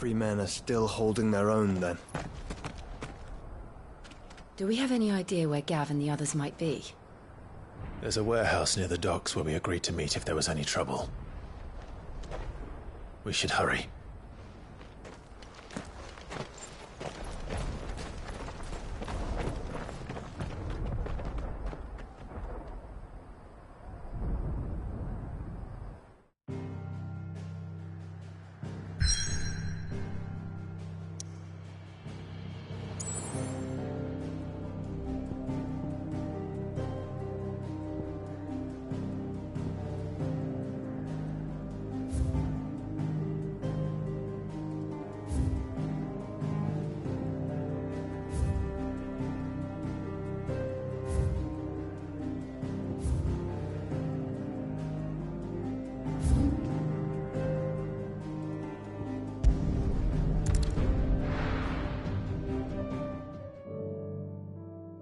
Joffrey men are still holding their own, then. Do we have any idea where Gav and the others might be? There's a warehouse near the docks where we agreed to meet if there was any trouble. We should hurry.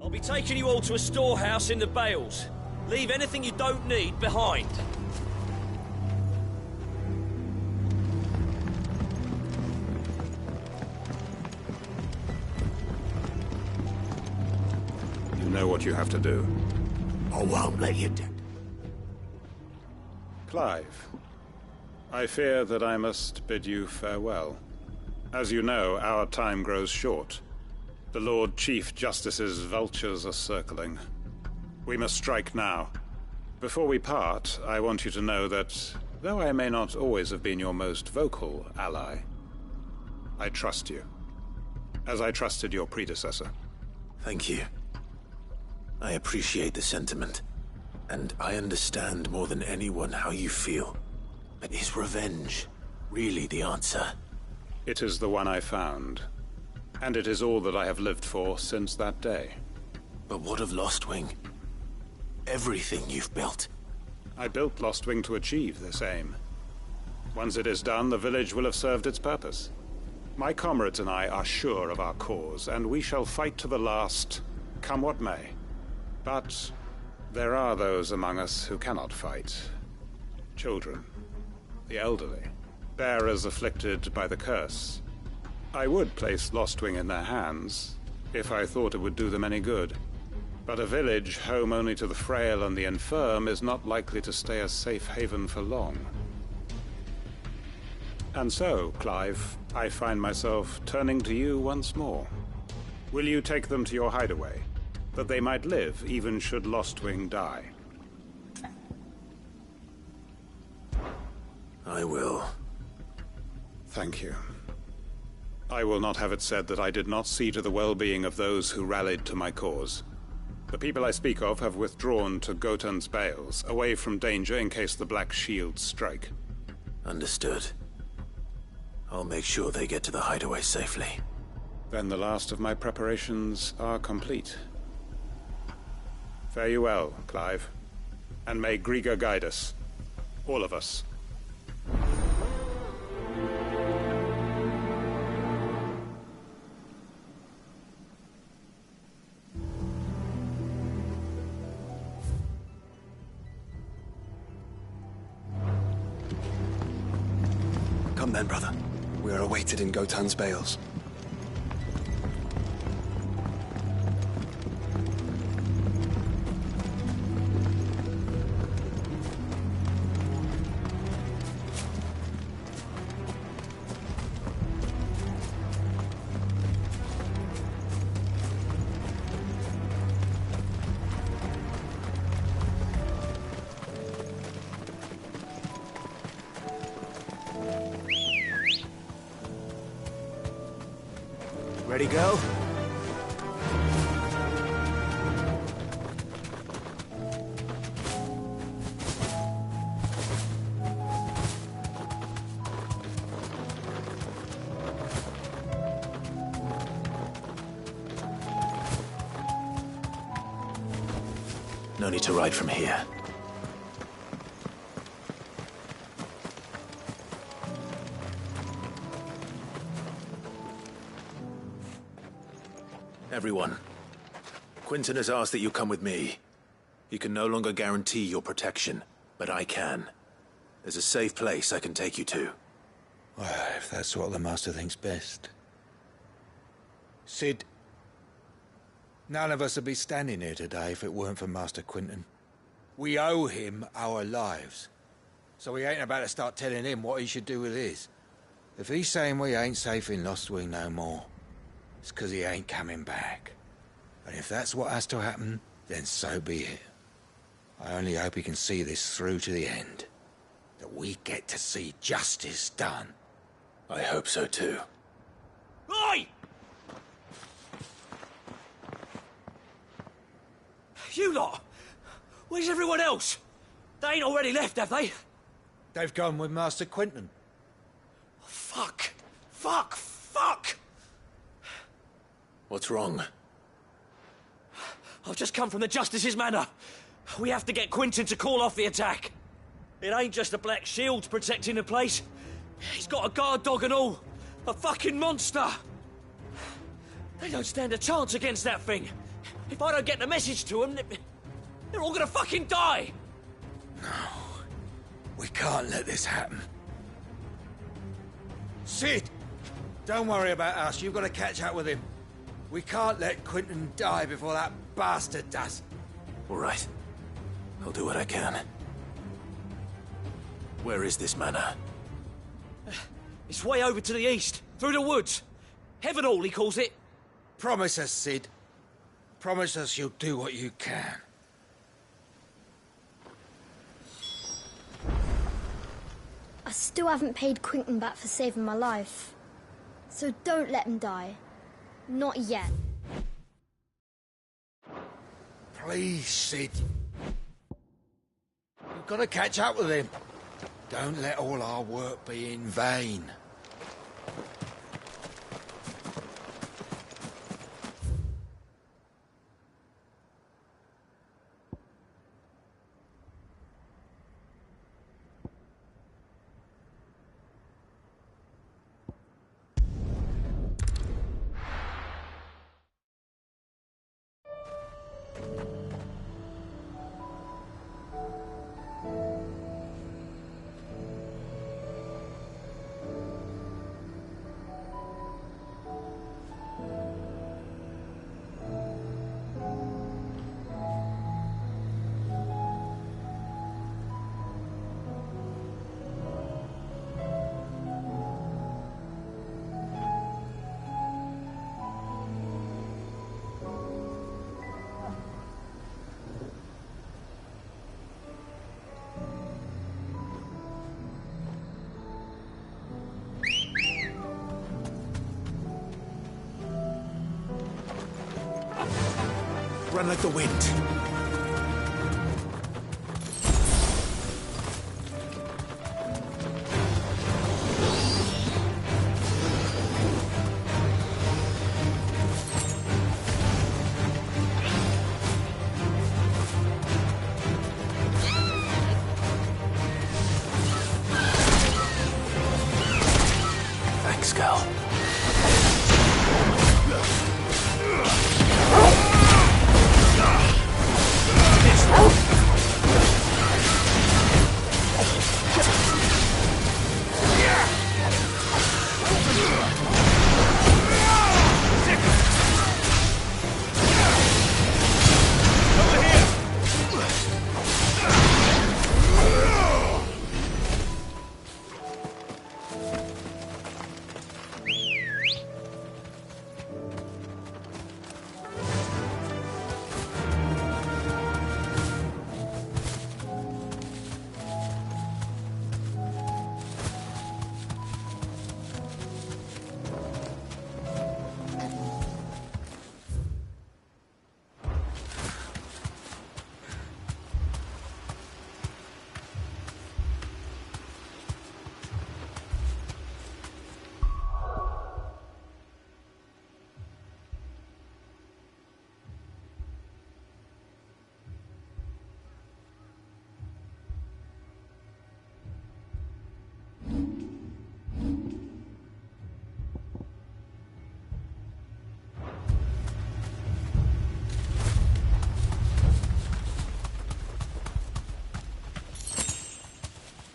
I'll be taking you all to a storehouse in the Bales. Leave anything you don't need behind. You know what you have to do. I won't let you down. Clive, I fear that I must bid you farewell. As you know, our time grows short. The Lord Chief Justice's vultures are circling. We must strike now. Before we part, I want you to know that, though I may not always have been your most vocal ally, I trust you, as I trusted your predecessor. Thank you. I appreciate the sentiment, and I understand more than anyone how you feel. But is revenge really the answer? It is the one I found. And it is all that I have lived for since that day. But what of Lostwing? Everything you've built. I built Lostwing to achieve this aim. Once it is done, the village will have served its purpose. My comrades and I are sure of our cause, and we shall fight to the last, come what may. But there are those among us who cannot fight. Children, the elderly, bearers afflicted by the curse. I would place Lostwing in their hands, if I thought it would do them any good. But a village home only to the frail and the infirm is not likely to stay a safe haven for long. And so, Clive, I find myself turning to you once more. Will you take them to your hideaway, that they might live even should Lostwing die? I will. Thank you. I will not have it said that I did not see to the well-being of those who rallied to my cause. The people I speak of have withdrawn to Gotan's Bales, away from danger in case the Black Shields strike. Understood. I'll make sure they get to the hideaway safely. Then the last of my preparations are complete. Fare you well, Clive. And may Griga guide us. All of us. Come then, brother. We are awaited in Gotan's Bales. Ready, go? No need to ride from here. Everyone, Quinton has asked that you come with me. He can no longer guarantee your protection, but I can. There's a safe place I can take you to. Well, if that's what the Master thinks best. Sid, none of us would be standing here today if it weren't for Master Quinton. We owe him our lives. So we ain't about to start telling him what he should do with his. If he's saying we ain't safe in Lost Wing no more, it's 'cause he ain't coming back. And if that's what has to happen, then so be it. I only hope he can see this through to the end. That we get to see justice done. I hope so too. Oi! You lot! Where's everyone else? They ain't already left, have they? They've gone with Master Quinton. Fuck! Fuck! Fuck! What's wrong? I've just come from the Justice's manor. We have to get Quinton to call off the attack. It ain't just the Black Shield protecting the place. He's got a guard dog and all. A fucking monster. They don't stand a chance against that thing. If I don't get the message to them, they're all gonna fucking die. No. We can't let this happen. Sid! Don't worry about us. You've got to catch up with him. We can't let Quinton die before that bastard does. All right. I'll do what I can. Where is this manor? It's way over to the east, through the woods. Heaven Hall, he calls it. Promise us, Sid. Promise us you'll do what you can. I still haven't paid Quinton back for saving my life. So don't let him die. Not yet. Please, Sid. You've got to catch up with him. Don't let all our work be in vain. Run like the wind. Thanks, Cal.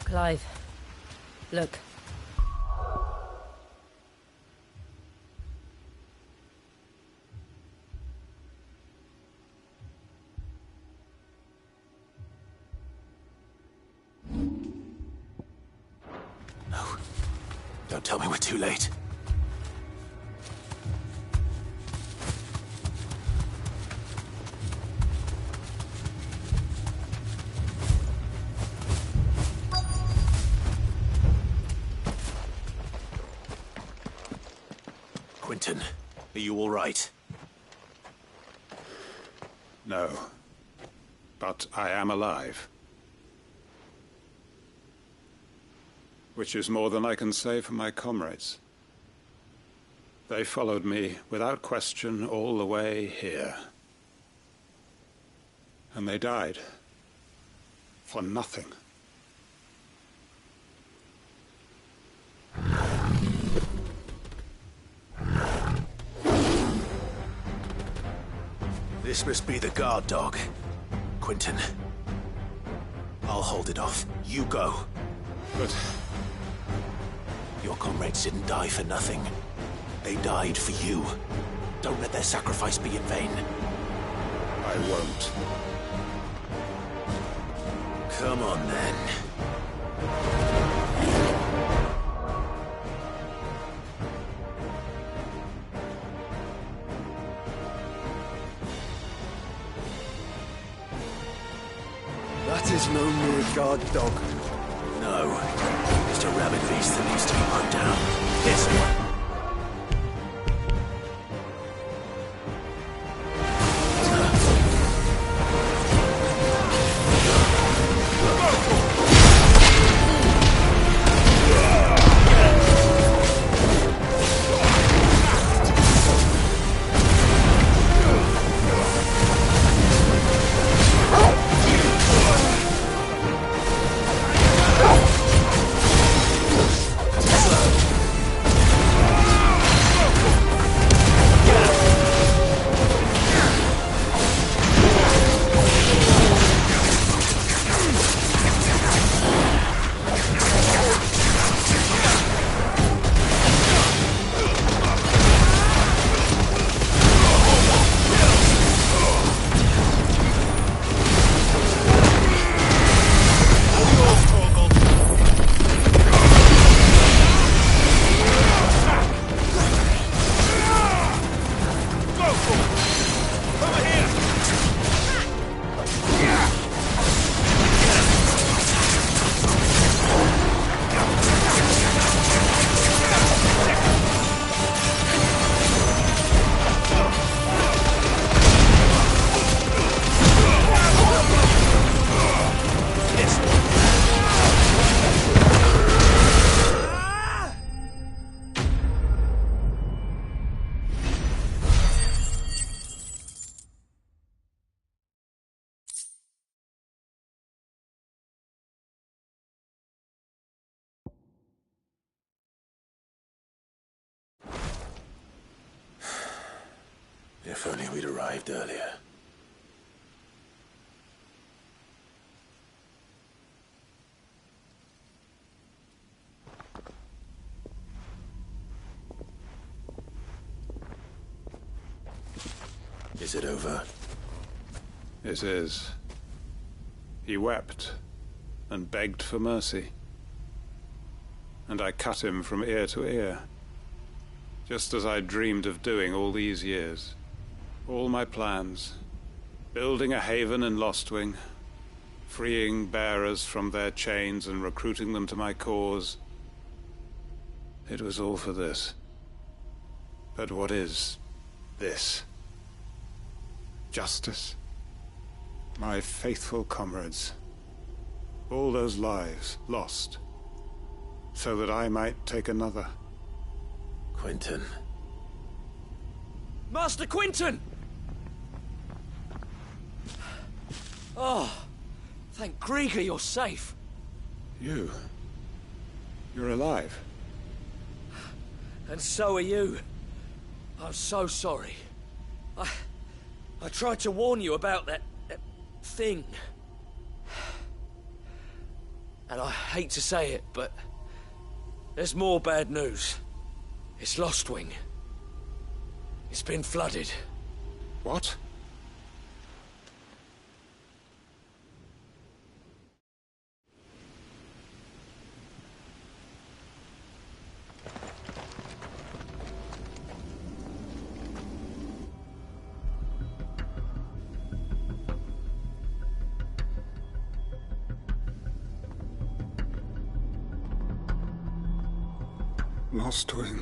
Clive, look. Don't tell me we're too late. Quentin, are you all right? No. But I am alive. Which is more than I can say for my comrades. They followed me without question all the way here. And they died. For nothing. This must be the guard dog. Quentin. I'll hold it off. You go. But your comrades didn't die for nothing. They died for you. Don't let their sacrifice be in vain. I won't. Come on, then. That is no mere guard dog. No. Just a rabid beast that needs to be put down. This one. If only we'd arrived earlier. Is it over? it is. He wept and begged for mercy. And I cut him from ear to ear, just as I dreamed of doing all these years. All my plans, building a haven in Lostwing, freeing bearers from their chains and recruiting them to my cause. It was all for this. But what is this? Justice? My faithful comrades. All those lives lost, so that I might take another. Quentin. Master Quentin! Oh, thank Grieger you're safe. You're alive. And so are you. I'm so sorry. I tried to warn you about that thing. And I hate to say it, but there's more bad news. It's Lostwing. It's been flooded. What? Lost wing.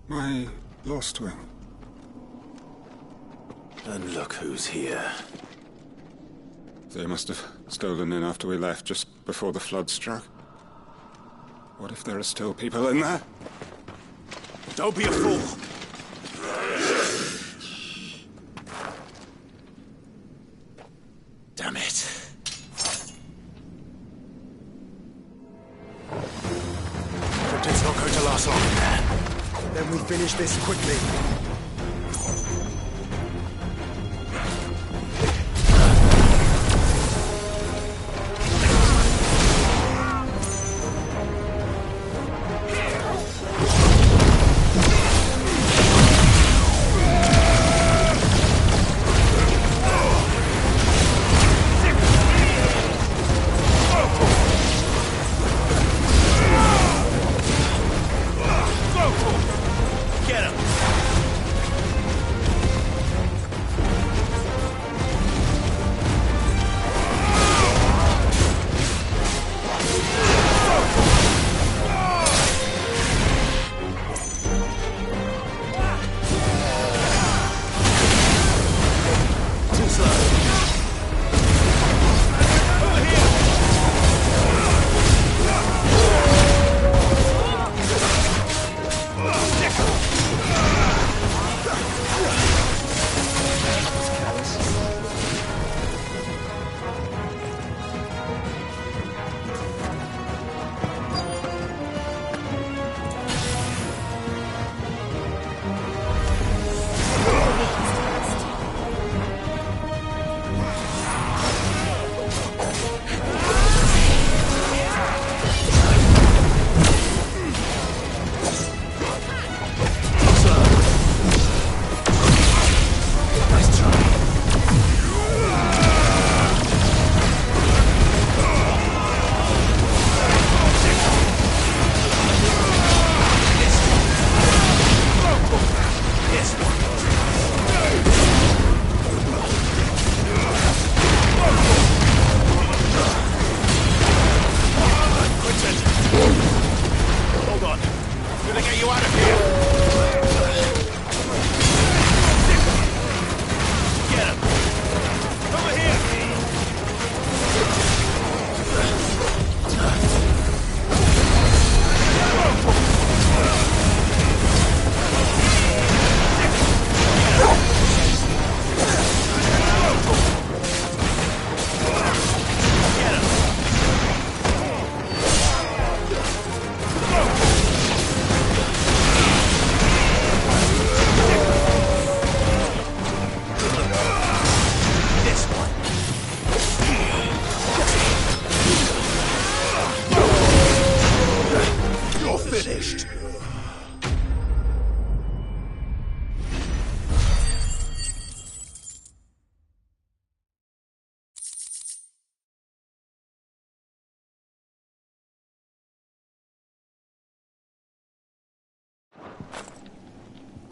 My lost wing. And look who's here. They must have stolen in after we left, just before the flood struck. What if there are still people in there? Don't be a fool! Damn it. It's not going to last long. Then we finish this quickly.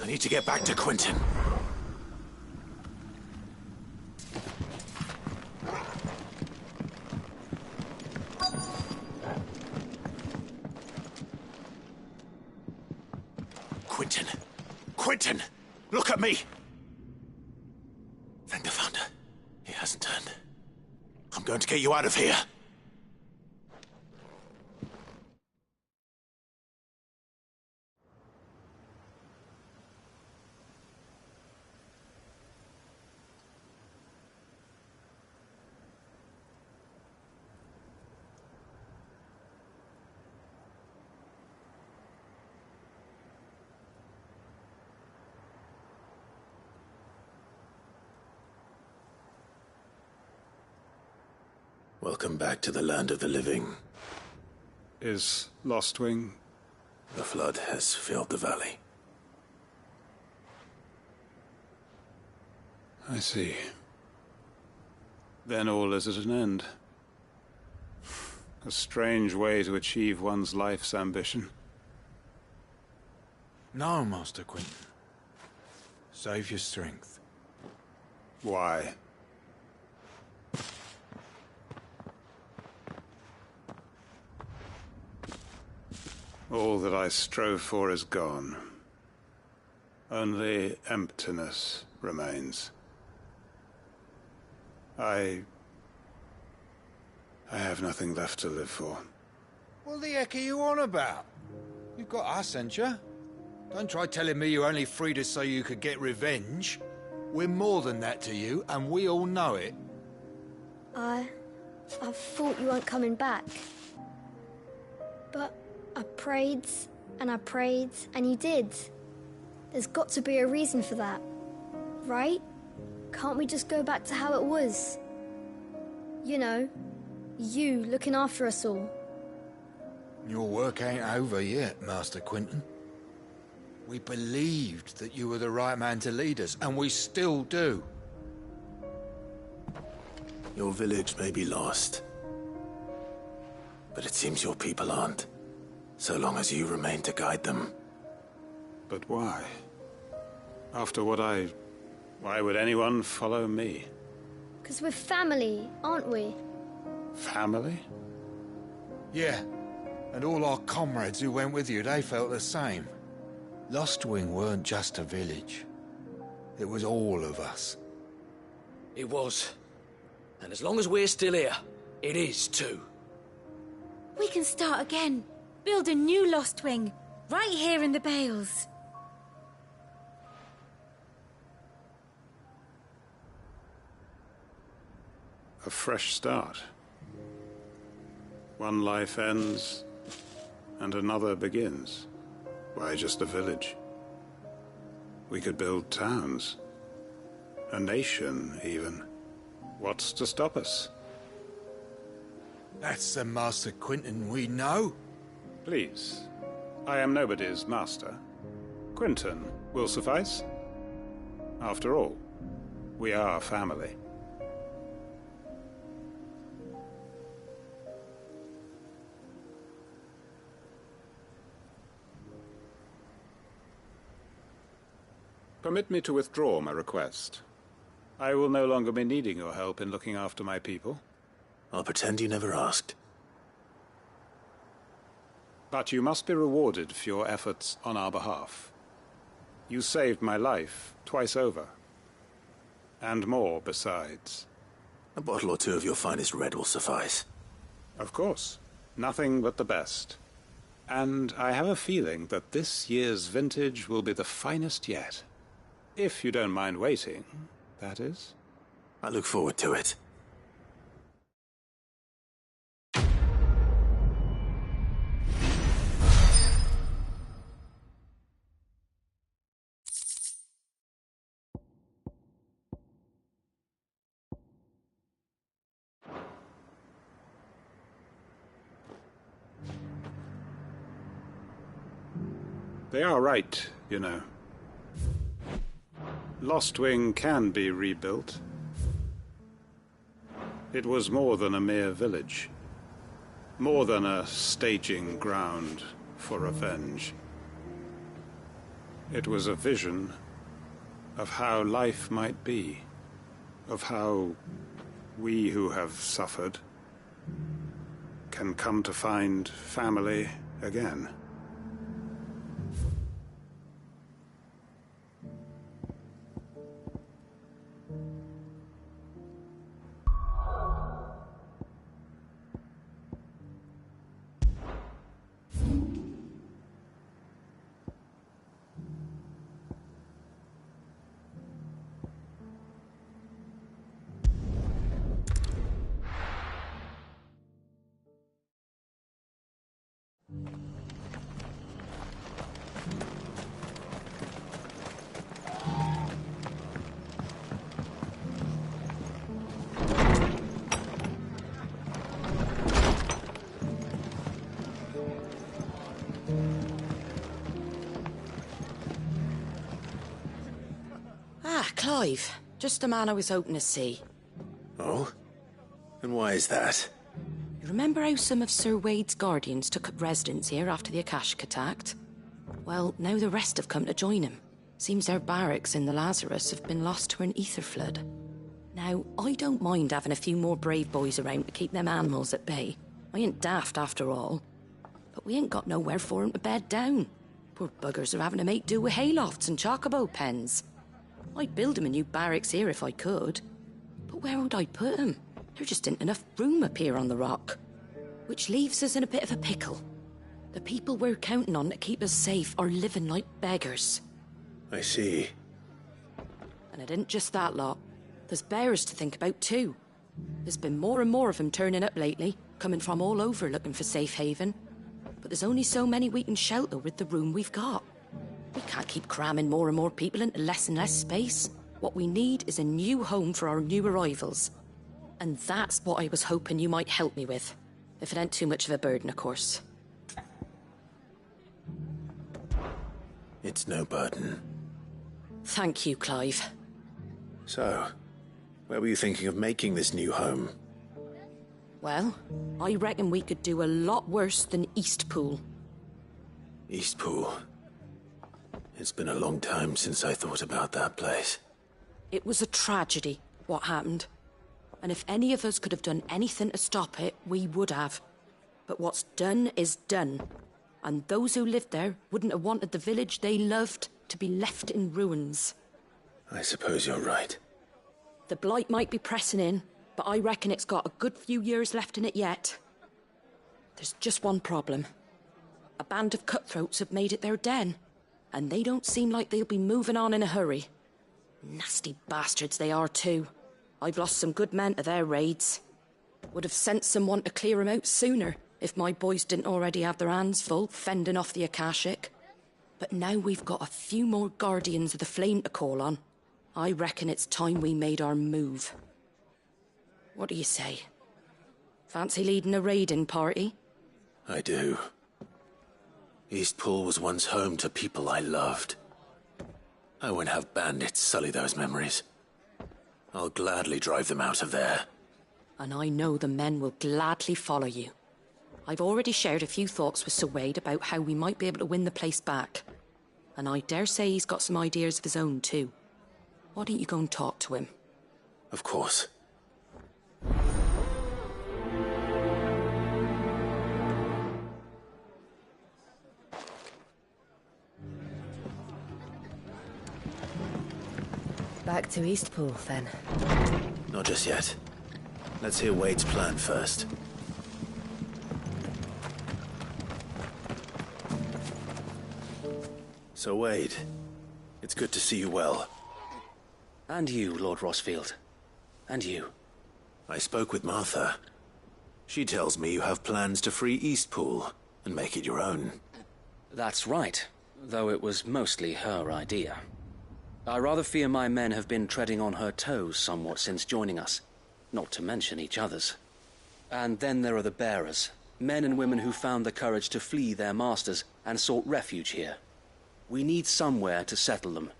I need to get back to Quentin. Quentin! Quentin! Look at me! Thank the Founder. He hasn't turned. I'm going to get you out of here. Welcome back to the land of the living. Is Lost Wing? The flood has filled the valley. I see. Then all is at an end. A strange way to achieve one's life's ambition. No, Master Quentin. Save your strength. Why? All that I strove for is gone. Only emptiness remains. I have nothing left to live for. What the heck are you on about? You've got us, ain't you? Don't try telling me you only freed us so you could get revenge. We're more than that to you, and we all know it. I thought you weren't coming back. But I prayed, and you did. There's got to be a reason for that, right? Can't we just go back to how it was? You know, you looking after us all. Your work ain't over yet, Master Quinton. We believed that you were the right man to lead us, and we still do. Your village may be lost, but it seems your people aren't, so long as you remain to guide them. But why? After what why would anyone follow me? 'Cause we're family, aren't we? Family? Yeah, and all our comrades who went with you, they felt the same. Lostwing weren't just a village. It was all of us. It was. And as long as we're still here, it is too. We can start again. Build a new Lostwing, right here in the Bales. A fresh start. One life ends, and another begins. Why just a village? We could build towns. A nation, even. What's to stop us? That's the Master Quinton we know. Please. I am nobody's master. Quinton will suffice. After all, we are family. Permit me to withdraw my request. I will no longer be needing your help in looking after my people. I'll pretend you never asked. But you must be rewarded for your efforts on our behalf. You saved my life twice over. And more besides. A bottle or two of your finest red will suffice. Of course. Nothing but the best. And I have a feeling that this year's vintage will be the finest yet. If you don't mind waiting, that is. I look forward to it. They are right, you know. Lostwing can be rebuilt. It was more than a mere village. More than a staging ground for revenge. It was a vision of how life might be. Of how we who have suffered can come to find family again. Clive. Just the man I was hoping to see. Oh? And why is that? You remember how some of Sir Wade's guardians took up residence here after the Akashic attacked? Well, now the rest have come to join him. Seems their barracks in the Lazarus have been lost to an ether flood. Now, I don't mind having a few more brave boys around to keep them animals at bay. I ain't daft after all. But we ain't got nowhere for 'em to bed down. Poor buggers are having to make do with haylofts and chocobo pens. I'd build 'em a new barracks here if I could. But where would I put 'em? There just ain't enough room up here on the rock. Which leaves us in a bit of a pickle. The people we're counting on to keep us safe are living like beggars. I see. And it ain't just that lot. There's bears to think about too. There's been more and more of them turning up lately, coming from all over looking for safe haven. But there's only so many we can shelter with the room we've got. We can't keep cramming more and more people into less and less space. What we need is a new home for our new arrivals. And that's what I was hoping you might help me with. If it ain't too much of a burden, of course. It's no burden. Thank you, Clive. So, where were you thinking of making this new home? Well, I reckon we could do a lot worse than Eastpool. Eastpool. It's been a long time since I thought about that place. It was a tragedy, what happened. And if any of us could have done anything to stop it, we would have. But what's done is done. And those who lived there wouldn't have wanted the village they loved to be left in ruins. I suppose you're right. The blight might be pressing in, but I reckon it's got a good few years left in it yet. There's just one problem. A band of cutthroats have made it their den, and they don't seem like they'll be moving on in a hurry. Nasty bastards they are too. I've lost some good men to their raids. Would have sent someone to clear 'em out sooner, if my boys didn't already have their hands full fending off the Akashic. But now we've got a few more Guardians of the Flame to call on. I reckon it's time we made our move. What do you say? Fancy leading a raiding party? I do. Eastpool was once home to people I loved. I won't have bandits sully those memories. I'll gladly drive them out of there. And I know the men will gladly follow you. I've already shared a few thoughts with Sir Wade about how we might be able to win the place back. And I dare say he's got some ideas of his own too. Why don't you go and talk to him? Of course. Back to Eastpool, then. Not just yet. Let's hear Wade's plan first. So, Wade, it's good to see you well. And you, Lord Rossfield. And you. I spoke with Martha. She tells me you have plans to free Eastpool and make it your own. That's right, though it was mostly her idea. I rather fear my men have been treading on her toes somewhat since joining us, not to mention each other's. And then there are the bearers, men and women who found the courage to flee their masters and sought refuge here. We need somewhere to settle them,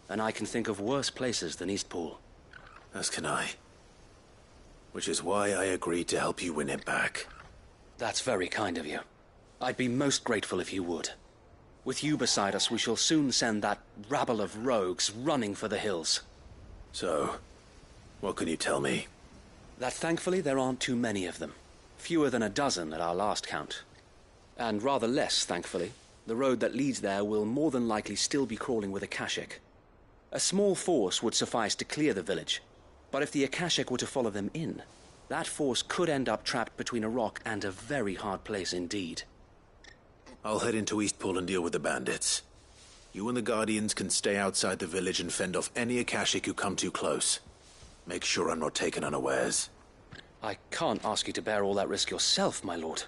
and I can think of worse places than Eastpool. As can I. Which is why I agreed to help you win it back. That's very kind of you. I'd be most grateful if you would. With you beside us, we shall soon send that rabble of rogues running for the hills. So, what can you tell me? That thankfully there aren't too many of them. Fewer than a dozen at our last count. And rather less, thankfully. The road that leads there will more than likely still be crawling with Akashic. A small force would suffice to clear the village, but if the Akashic were to follow them in, that force could end up trapped between a rock and a very hard place indeed. I'll head into Eastpool and deal with the bandits. You and the Guardians can stay outside the village and fend off any Akashic who come too close. Make sure I'm not taken unawares. I can't ask you to bear all that risk yourself, my lord.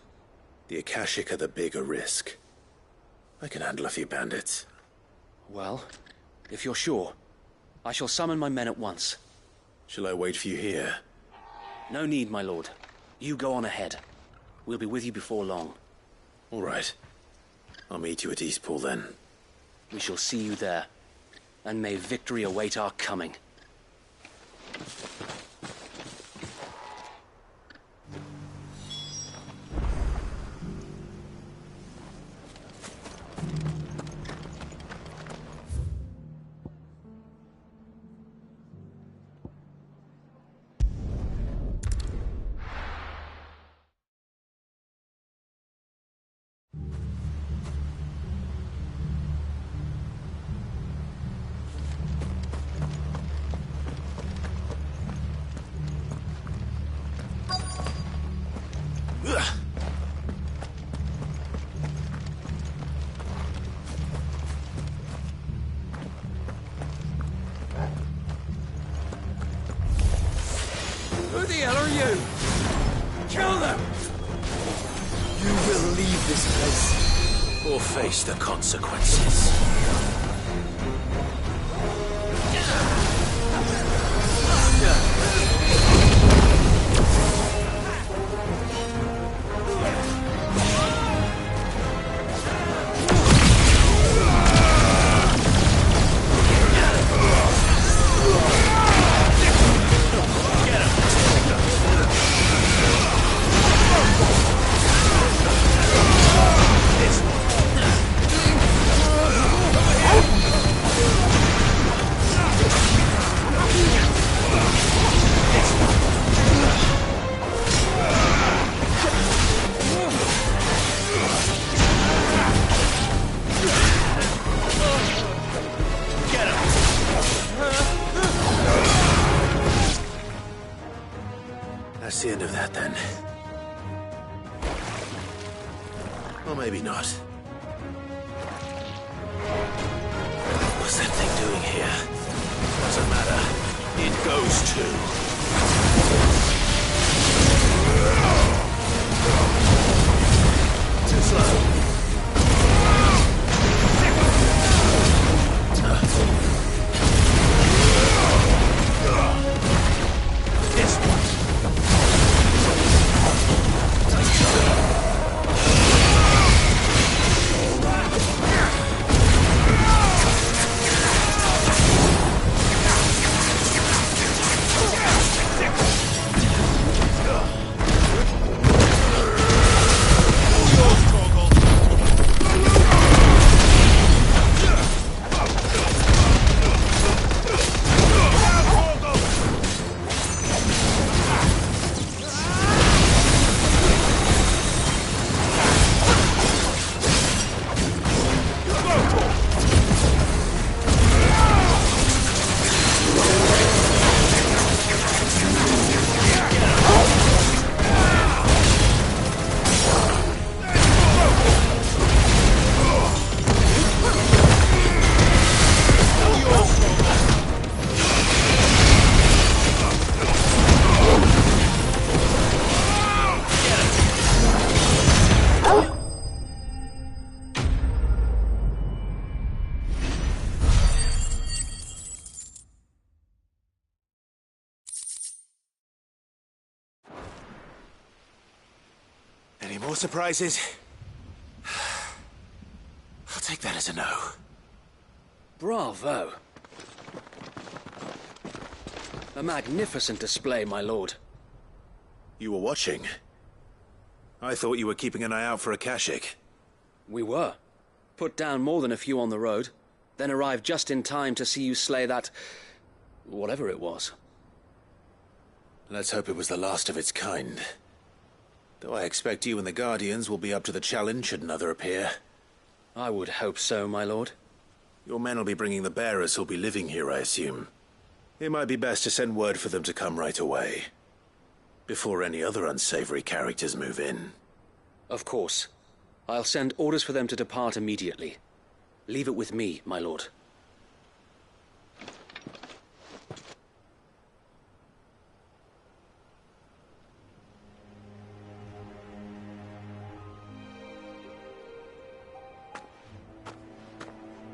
The Akashic are the bigger risk. I can handle a few bandits. Well, if you're sure, I shall summon my men at once. Shall I wait for you here? No need, my lord. You go on ahead. We'll be with you before long. All right. I'll meet you at Eastpool then. We shall see you there. And may victory await our coming. Who the hell are you? Kill them! You will leave this place, or face the consequences. That's the end of that, then. Or maybe not. What's that thing doing here? Doesn't matter. It goes too. Too slow. Any more surprises? I'll take that as a no. Bravo. A magnificent display, my lord. You were watching? I thought you were keeping an eye out for a Kashik. We were. Put down more than a few on the road, then arrived just in time to see you slay that... whatever it was. Let's hope it was the last of its kind. Though I expect you and the Guardians will be up to the challenge should another appear. I would hope so, my lord. Your men will be bringing the bearers who'll be living here, I assume. It might be best to send word for them to come right away, before any other unsavory characters move in. Of course. I'll send orders for them to depart immediately. Leave it with me, my lord.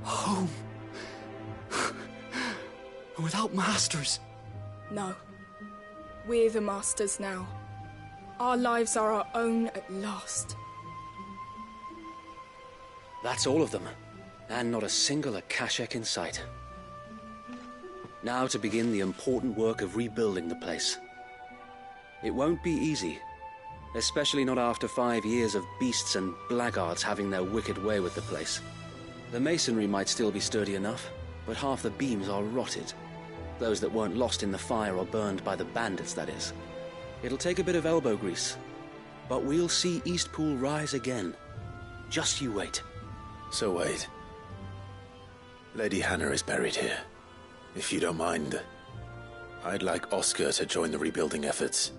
Home. Without masters. No. We're the masters now. Our lives are our own at last. That's all of them, and not a single Akashek in sight. Now to begin the important work of rebuilding the place. It won't be easy, especially not after 5 years of beasts and blackguards having their wicked way with the place. The masonry might still be sturdy enough, but half the beams are rotted. Those that weren't lost in the fire or burned by the bandits, that is. It'll take a bit of elbow grease, but we'll see Eastpool rise again. Just you wait. So wait. Lady Hannah is buried here. If you don't mind, I'd like Oscar to join the rebuilding efforts.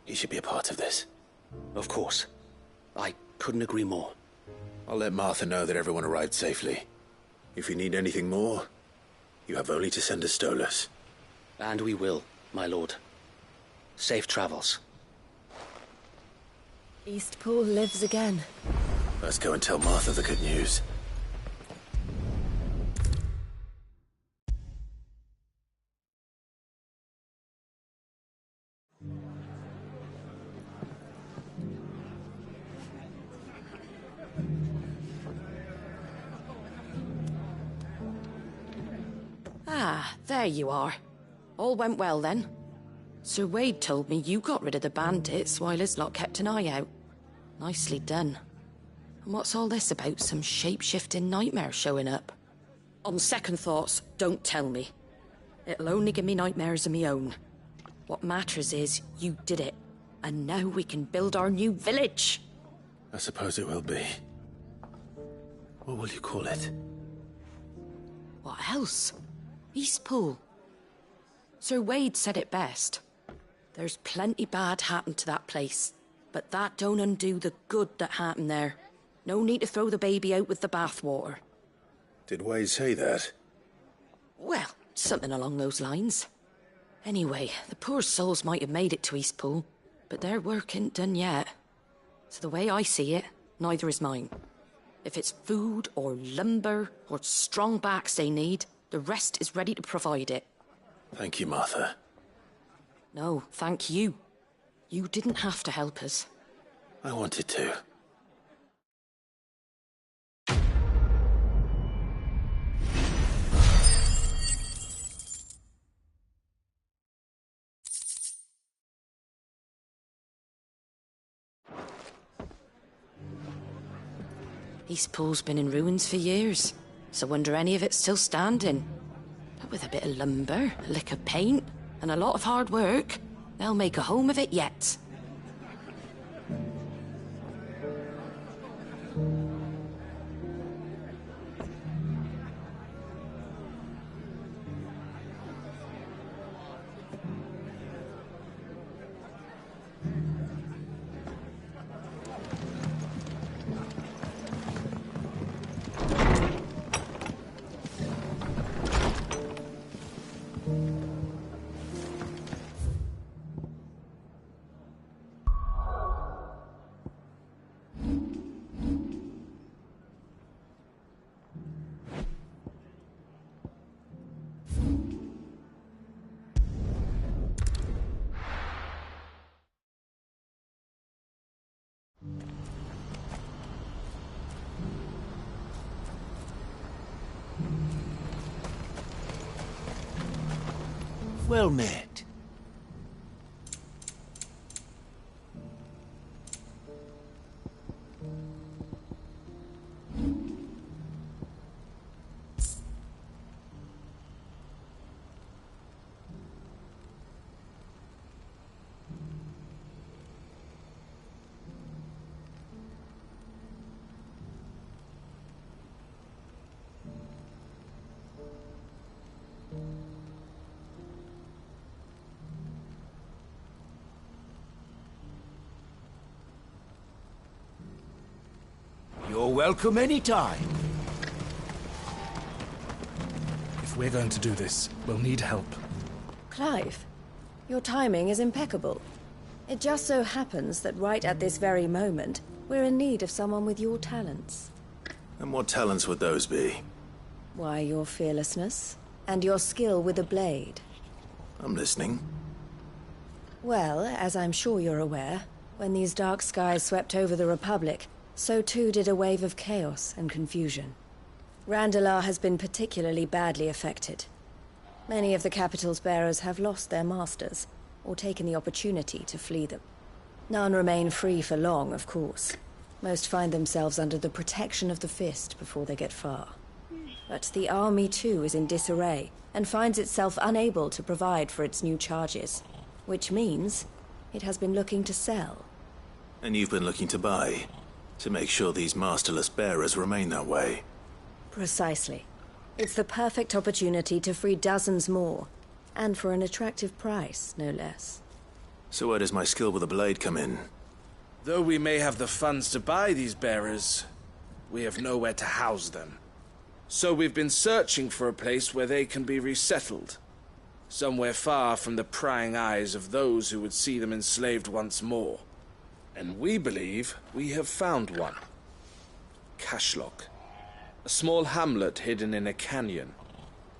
He should be a part of this. Of course. I couldn't agree more. I'll let Martha know that everyone arrived safely. If you need anything more, you have only to send a Stolas. And we will, my lord. Safe travels. Eastpool lives again. Let's go and tell Martha the good news. Ah, there you are. All went well then. Sir Wade told me you got rid of the bandits while his lot kept an eye out. Nicely done. And what's all this about some shape-shifting nightmare showing up? On second thoughts, don't tell me. It'll only give me nightmares of me own. What matters is you did it. And now we can build our new village. I suppose it will be. What will you call it? What else? Eastpool. Sir Wade said it best. There's plenty bad happened to that place, but that don't undo the good that happened there. No need to throw the baby out with the bathwater. Did Wade say that? Well, something along those lines. Anyway, the poor souls might have made it to Eastpool, but their work ain't done yet. So the way I see it, neither is mine. If it's food or lumber or strong backs they need, the rest is ready to provide it. Thank you, Martha. No, thank you. You didn't have to help us. I wanted to. Eastpool's been in ruins for years, so wonder any of it's still standing. But with a bit of lumber, a lick of paint, and a lot of hard work, they'll make a home of it yet. Well met. You're welcome anytime. If we're going to do this, we'll need help. Clive, your timing is impeccable. It just so happens that right at this very moment, we're in need of someone with your talents. And what talents would those be? Why, your fearlessness, and your skill with a blade. I'm listening. Well, as I'm sure you're aware, when these dark skies swept over the Republic, so too did a wave of chaos and confusion. Randalar has been particularly badly affected. Many of the capital's bearers have lost their masters, or taken the opportunity to flee them. None remain free for long, of course. Most find themselves under the protection of the Fist before they get far. But the army too is in disarray, and finds itself unable to provide for its new charges. Which means it has been looking to sell. And you've been looking to buy? To make sure these masterless bearers remain that way? Precisely. It's the perfect opportunity to free dozens more, and for an attractive price, no less. So where does my skill with a blade come in? Though we may have the funds to buy these bearers, we have nowhere to house them. So we've been searching for a place where they can be resettled. somewhere far from the prying eyes of those who would see them enslaved once more. And we believe we have found one. Cashlock, a small hamlet hidden in a canyon.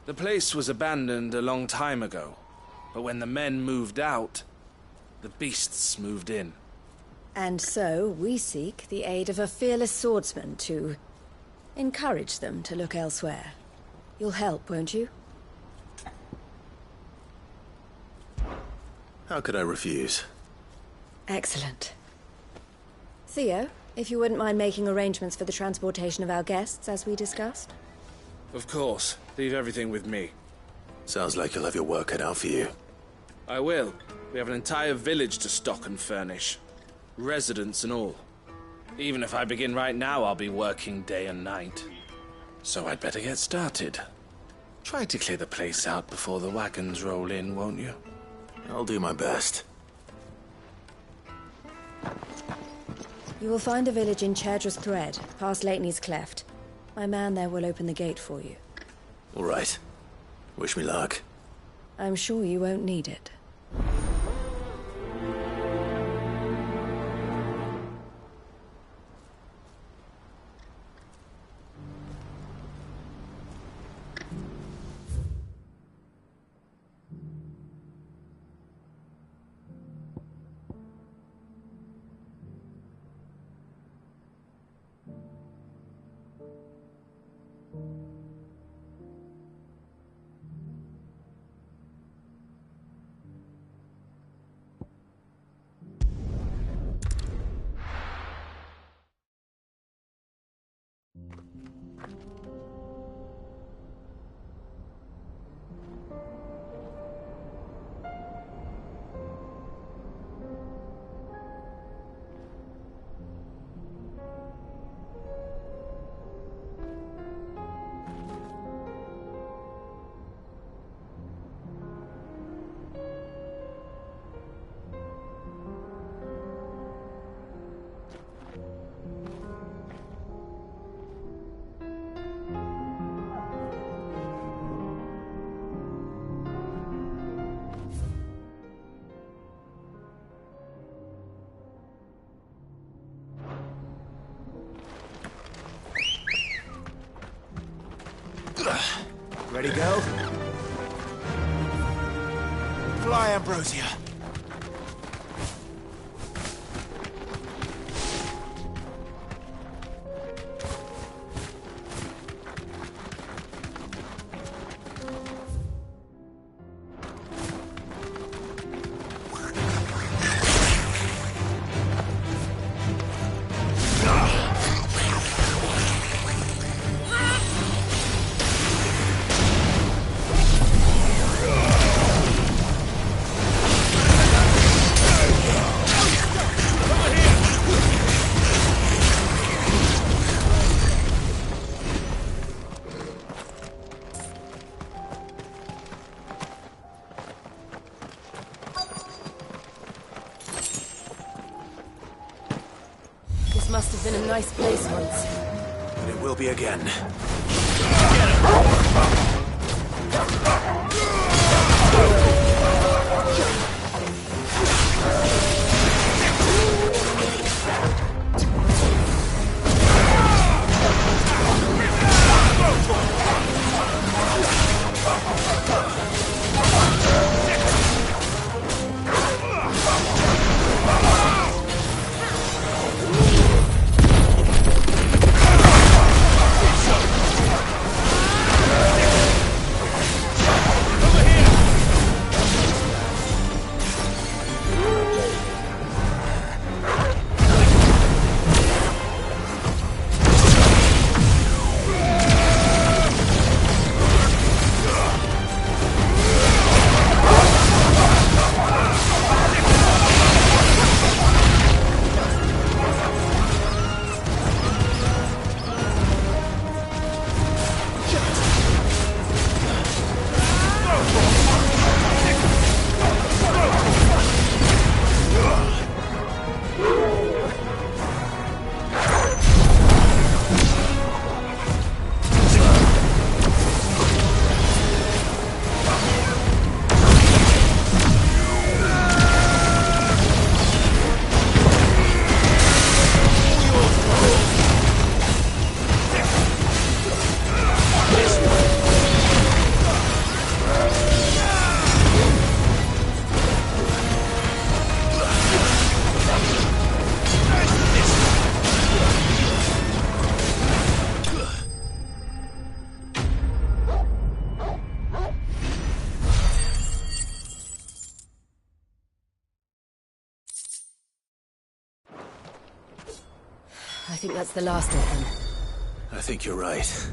The place was abandoned a long time ago, but when the men moved out, the beasts moved in. And so we seek the aid of a fearless swordsman to encourage them to look elsewhere. You'll help, won't you? How could I refuse? Excellent. Theo, if you wouldn't mind making arrangements for the transportation of our guests, as we discussed. Of course. Leave everything with me. Sounds like you'll have your work cut out for you. I will. We have an entire village to stock and furnish. Residents and all. Even if I begin right now, I'll be working day and night. So I'd better get started. Try to clear the place out before the wagons roll in, won't you? I'll do my best. You will find a village in Chairdra's Thread, past Lateney's Cleft. My man there will open the gate for you. All right. Wish me luck. I'm sure you won't need it. Ready, go? Fly, Ambrosia. Must have been a nice place once. But it will be again. I think that's the last of them. I think you're right. Is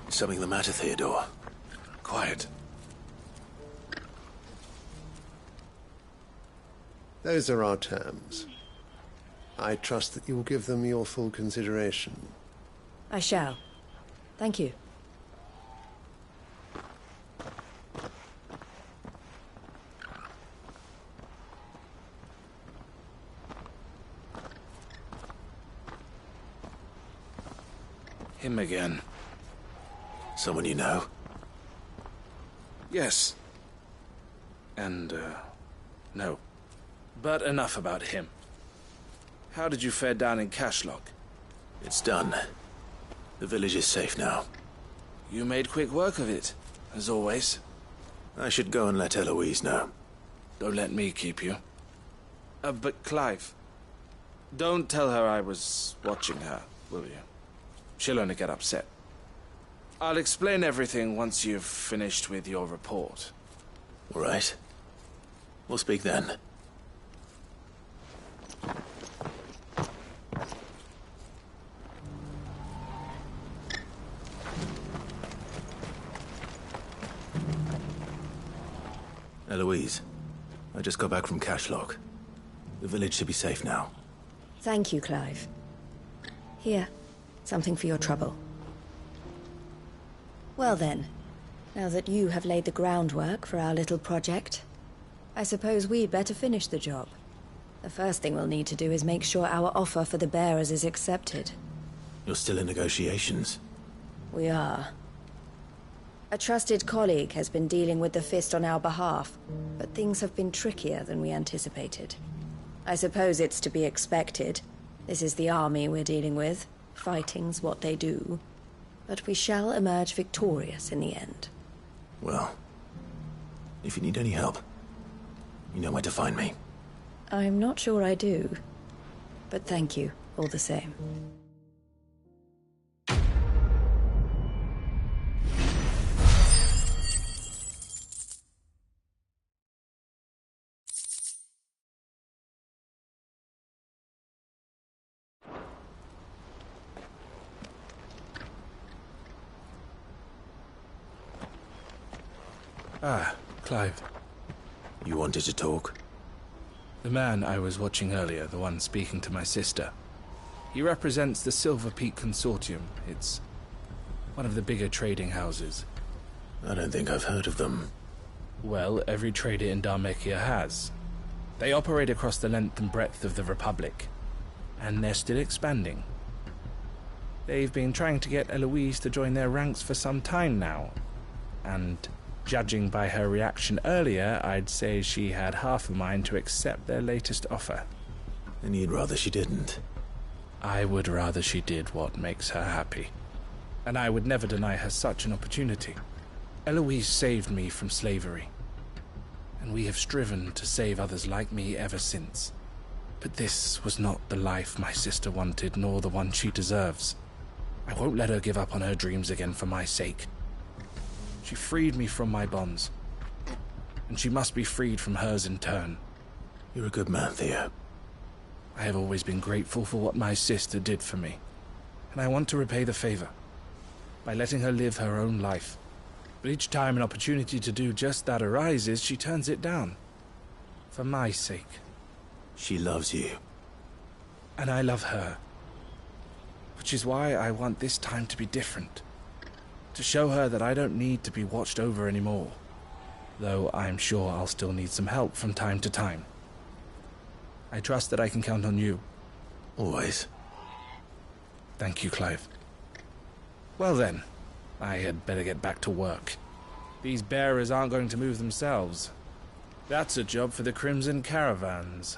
something the matter, Theodore? Quiet. Those are our terms. I trust that you will give them your full consideration. I shall. Thank you. Him again. Someone you know? Yes. And, no. But enough about him. How did you fare down in Cashlock? It's done. The village is safe now. You made quick work of it, as always. I should go and let Eloise know. Don't let me keep you. But Clive, don't tell her I was watching her, will you? She'll only get upset. I'll explain everything once you've finished with your report. All right. We'll speak then. Eloise, I just got back from Cashlock. The village should be safe now. Thank you, Clive. Here, something for your trouble. Well then, now that you have laid the groundwork for our little project, I suppose we'd better finish the job. The first thing we'll need to do is make sure our offer for the bearers is accepted. You're still in negotiations? We are. A trusted colleague has been dealing with the Fist on our behalf, but things have been trickier than we anticipated. I suppose it's to be expected. This is the army we're dealing with. Fighting's what they do. But we shall emerge victorious in the end. Well, if you need any help, you know where to find me. I'm not sure I do. But thank you, all the same. Ah, Clive. You wanted to talk? The man I was watching earlier, the one speaking to my sister. He represents the Silver Peak Consortium. It's one of the bigger trading houses. I don't think I've heard of them. Well, every trader in Dharmekia has. They operate across the length and breadth of the Republic. And they're still expanding. They've been trying to get Eloise to join their ranks for some time now. And judging by her reaction earlier, I'd say she had half a mind to accept their latest offer. And you'd rather she didn't? I would rather she did what makes her happy. And I would never deny her such an opportunity. Eloise saved me from slavery. And we have striven to save others like me ever since. But this was not the life my sister wanted, nor the one she deserves. I won't let her give up on her dreams again for my sake. She freed me from my bonds, and she must be freed from hers in turn. You're a good man, Theo. I have always been grateful for what my sister did for me, and I want to repay the favor by letting her live her own life. But each time an opportunity to do just that arises, she turns it down. For my sake. She loves you. And I love her. Which is why I want this time to be different. To show her that I don't need to be watched over anymore. Though I'm sure I'll still need some help from time to time. I trust that I can count on you. Always. Thank you, Clive. Well then, I had better get back to work. These bearers aren't going to move themselves. That's a job for the Crimson Caravans.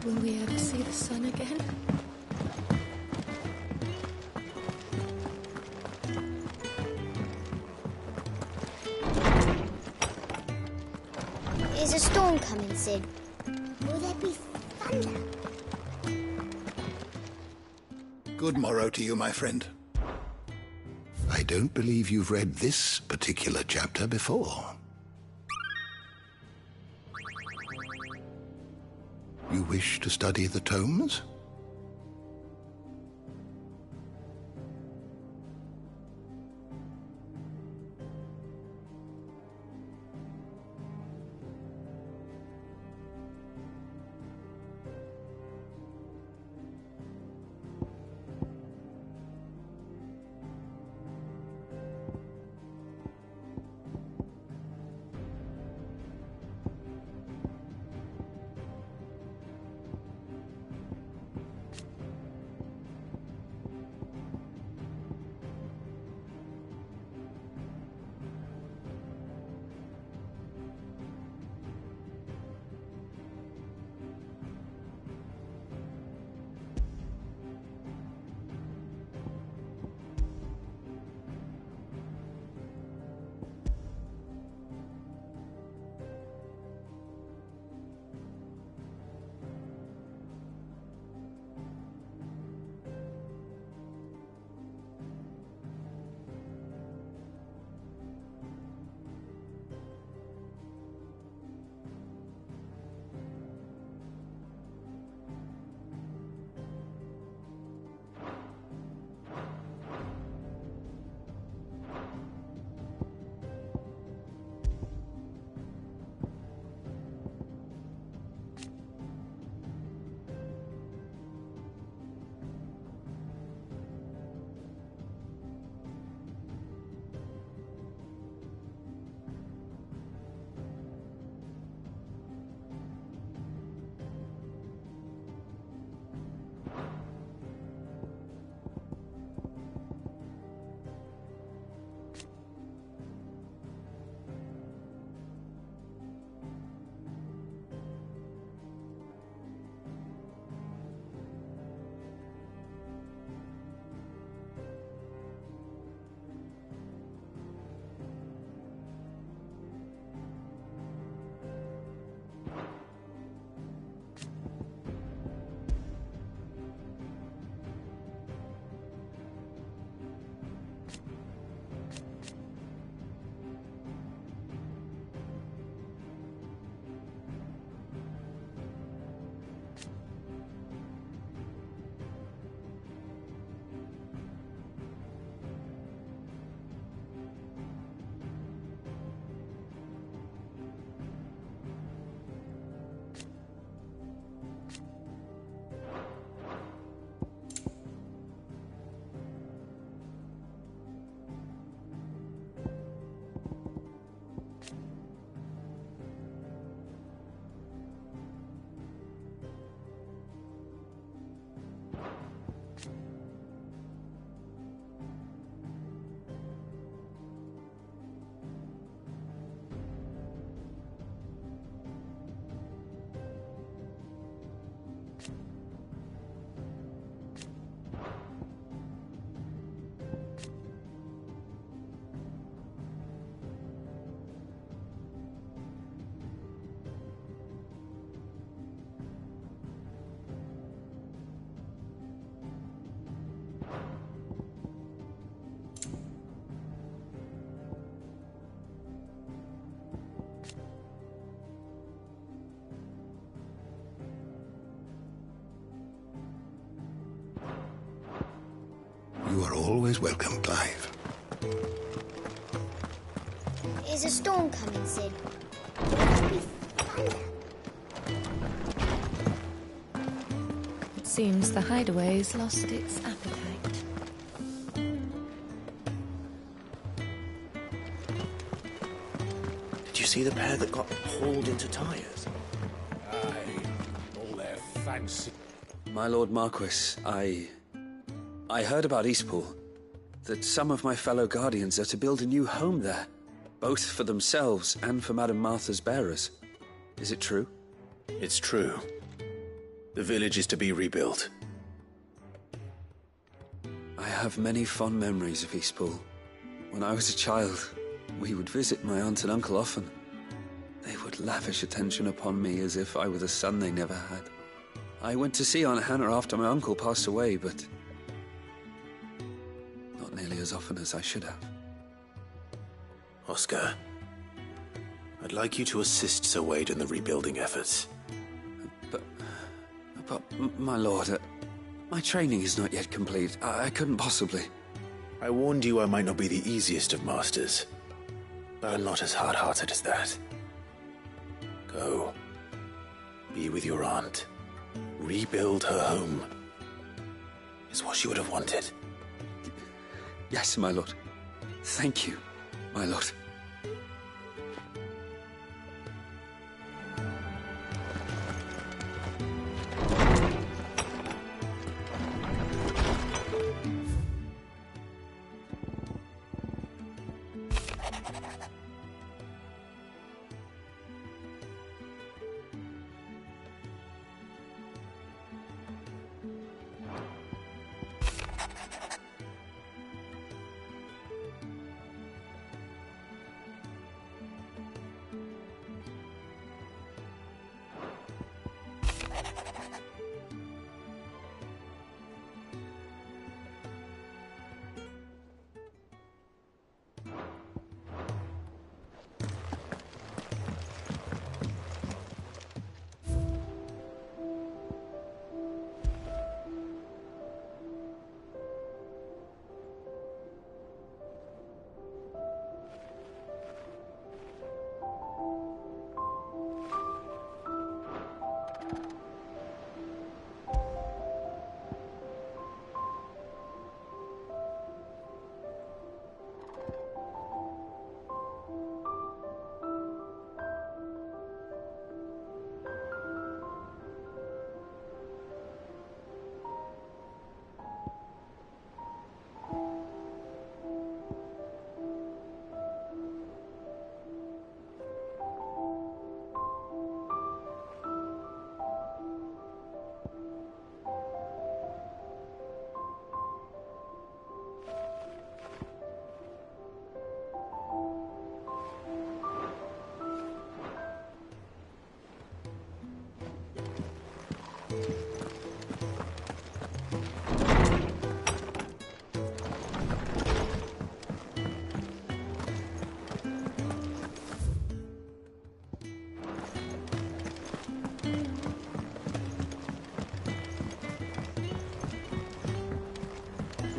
Will we ever see the sun again? Is a storm coming, Sid? Will there be thunder? Good morrow to you, my friend. I don't believe you've read this particular chapter before. You wish to study the tomes? You are always welcome, Clive. Is a storm coming, Sid? Will there be thunder? It seems the hideaway's lost its appetite. Did you see the pair that got hauled into tires? Aye, all their fancy. My Lord Marquis, I heard about Eastpool. That some of my fellow Guardians are to build a new home there. Both for themselves and for Madame Martha's bearers. Is it true? It's true. The village is to be rebuilt. I have many fond memories of Eastpool. When I was a child, we would visit my aunt and uncle often. They would lavish attention upon me as if I were the son they never had. I went to see Aunt Hannah after my uncle passed away, but not nearly as often as I should have. Oscar, I'd like you to assist Sir Wade in the rebuilding efforts. But my lord, my training is not yet complete. I couldn't possibly. I warned you I might not be the easiest of masters, but I'm not as hard-hearted as that. Go. Be with your aunt. Rebuild her home. Is what she would have wanted. Yes, my lord. Thank you, my lord.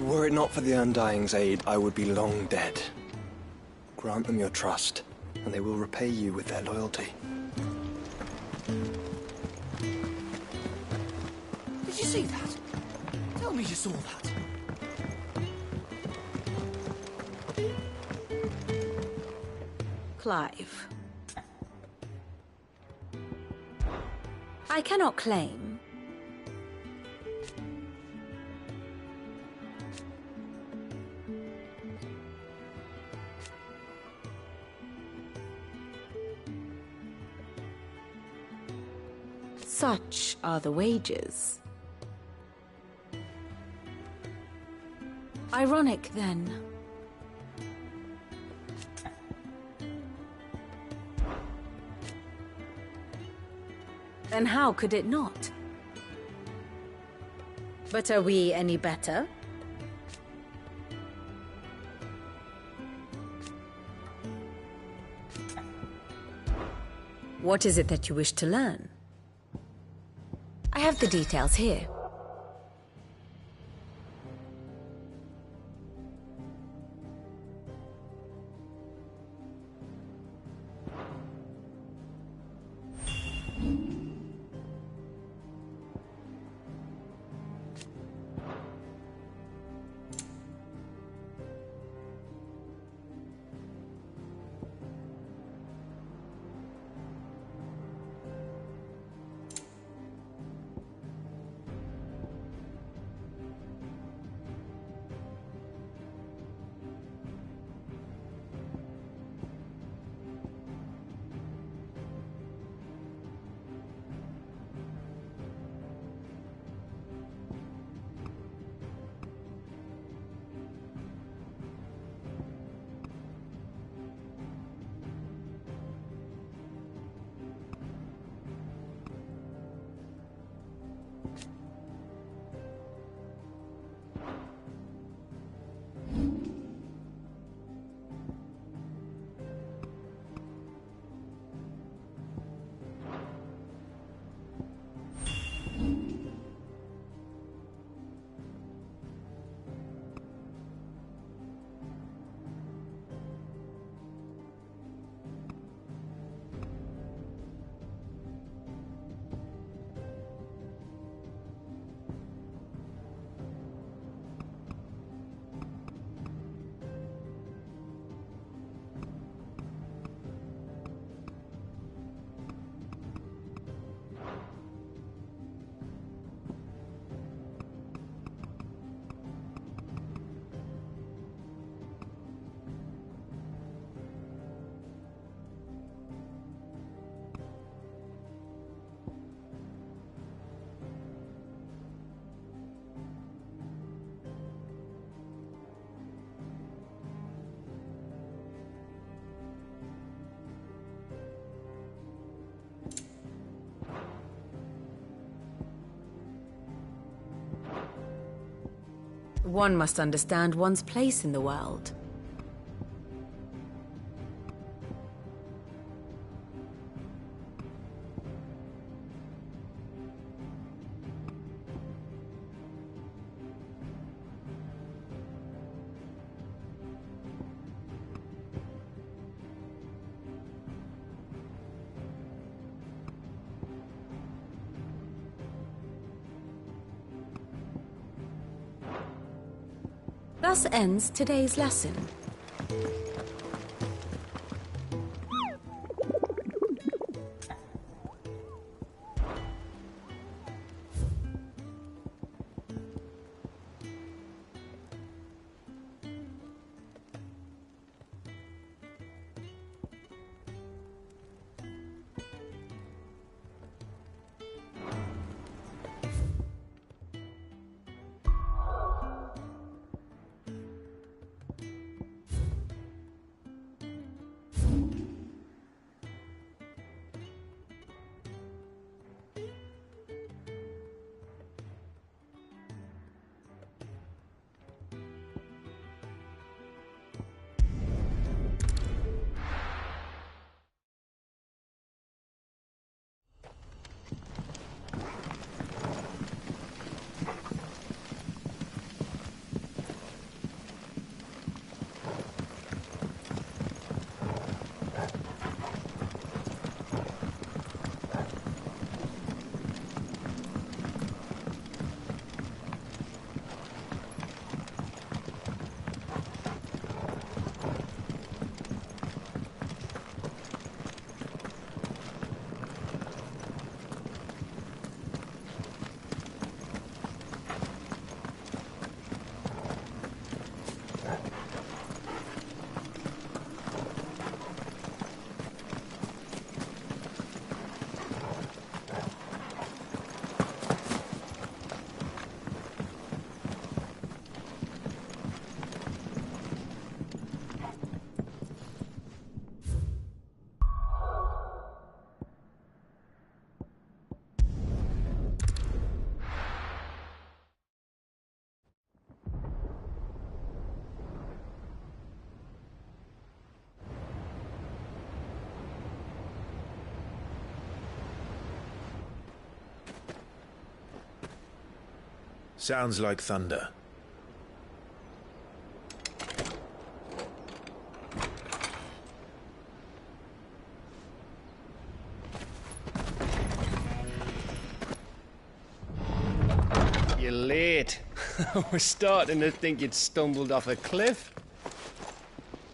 Were it not for the Undying's aid, I would be long dead. Grant them your trust, and they will repay you with their loyalty. Did you see that? Tell me you saw that. Clive. I cannot claim. Such are the wages. Ironic, then. Then how could it not? But are we any better? What is it that you wish to learn? I have the details here. One must understand one's place in the world. Thus ends today's lesson. Sounds like thunder. You're late. We're starting to think you'd stumbled off a cliff.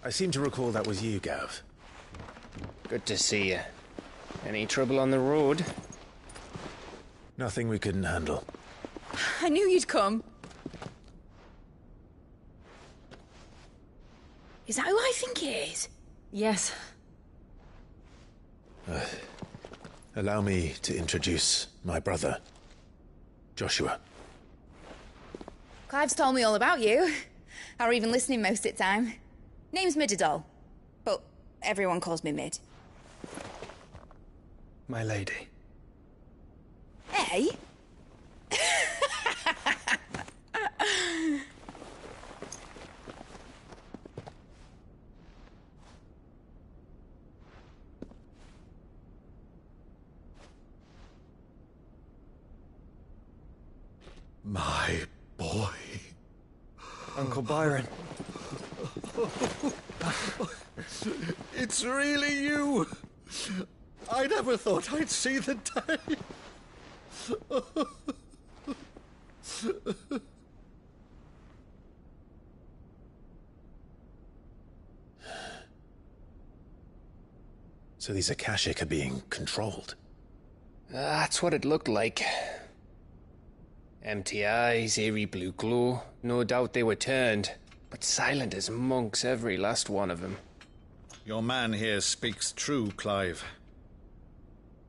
I seem to recall that was you, Gav. Good to see you. Any trouble on the road? Nothing we couldn't handle. I knew you'd come. Is that who I think it is? Yes. Allow me to introduce my brother, Joshua. Clive's told me all about you. Or even listening most of the time. Name's Midadol, but everyone calls me Mid. My lady. Hey? My boy. Uncle Byron. It's really you. I never thought I'd see the day. So these Akashic are being controlled? That's what it looked like. Empty eyes, eerie blue glow. No doubt they were turned, but silent as monks, every last one of them. Your man here speaks true, Clive.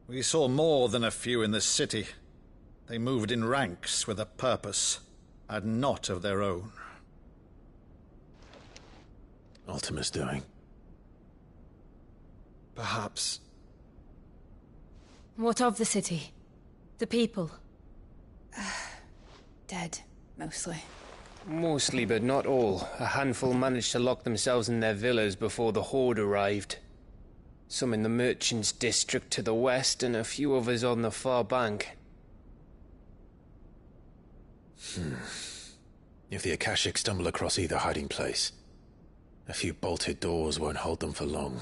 We saw more than a few in this city. They moved in ranks with a purpose, and not of their own. Ultima's doing. Perhaps. What of the city? The people? Dead, mostly. Mostly, but not all. A handful managed to lock themselves in their villas before the Horde arrived. Some in the Merchants' District to the west, and a few others on the far bank. If the Akashic stumble across either hiding place, a few bolted doors won't hold them for long.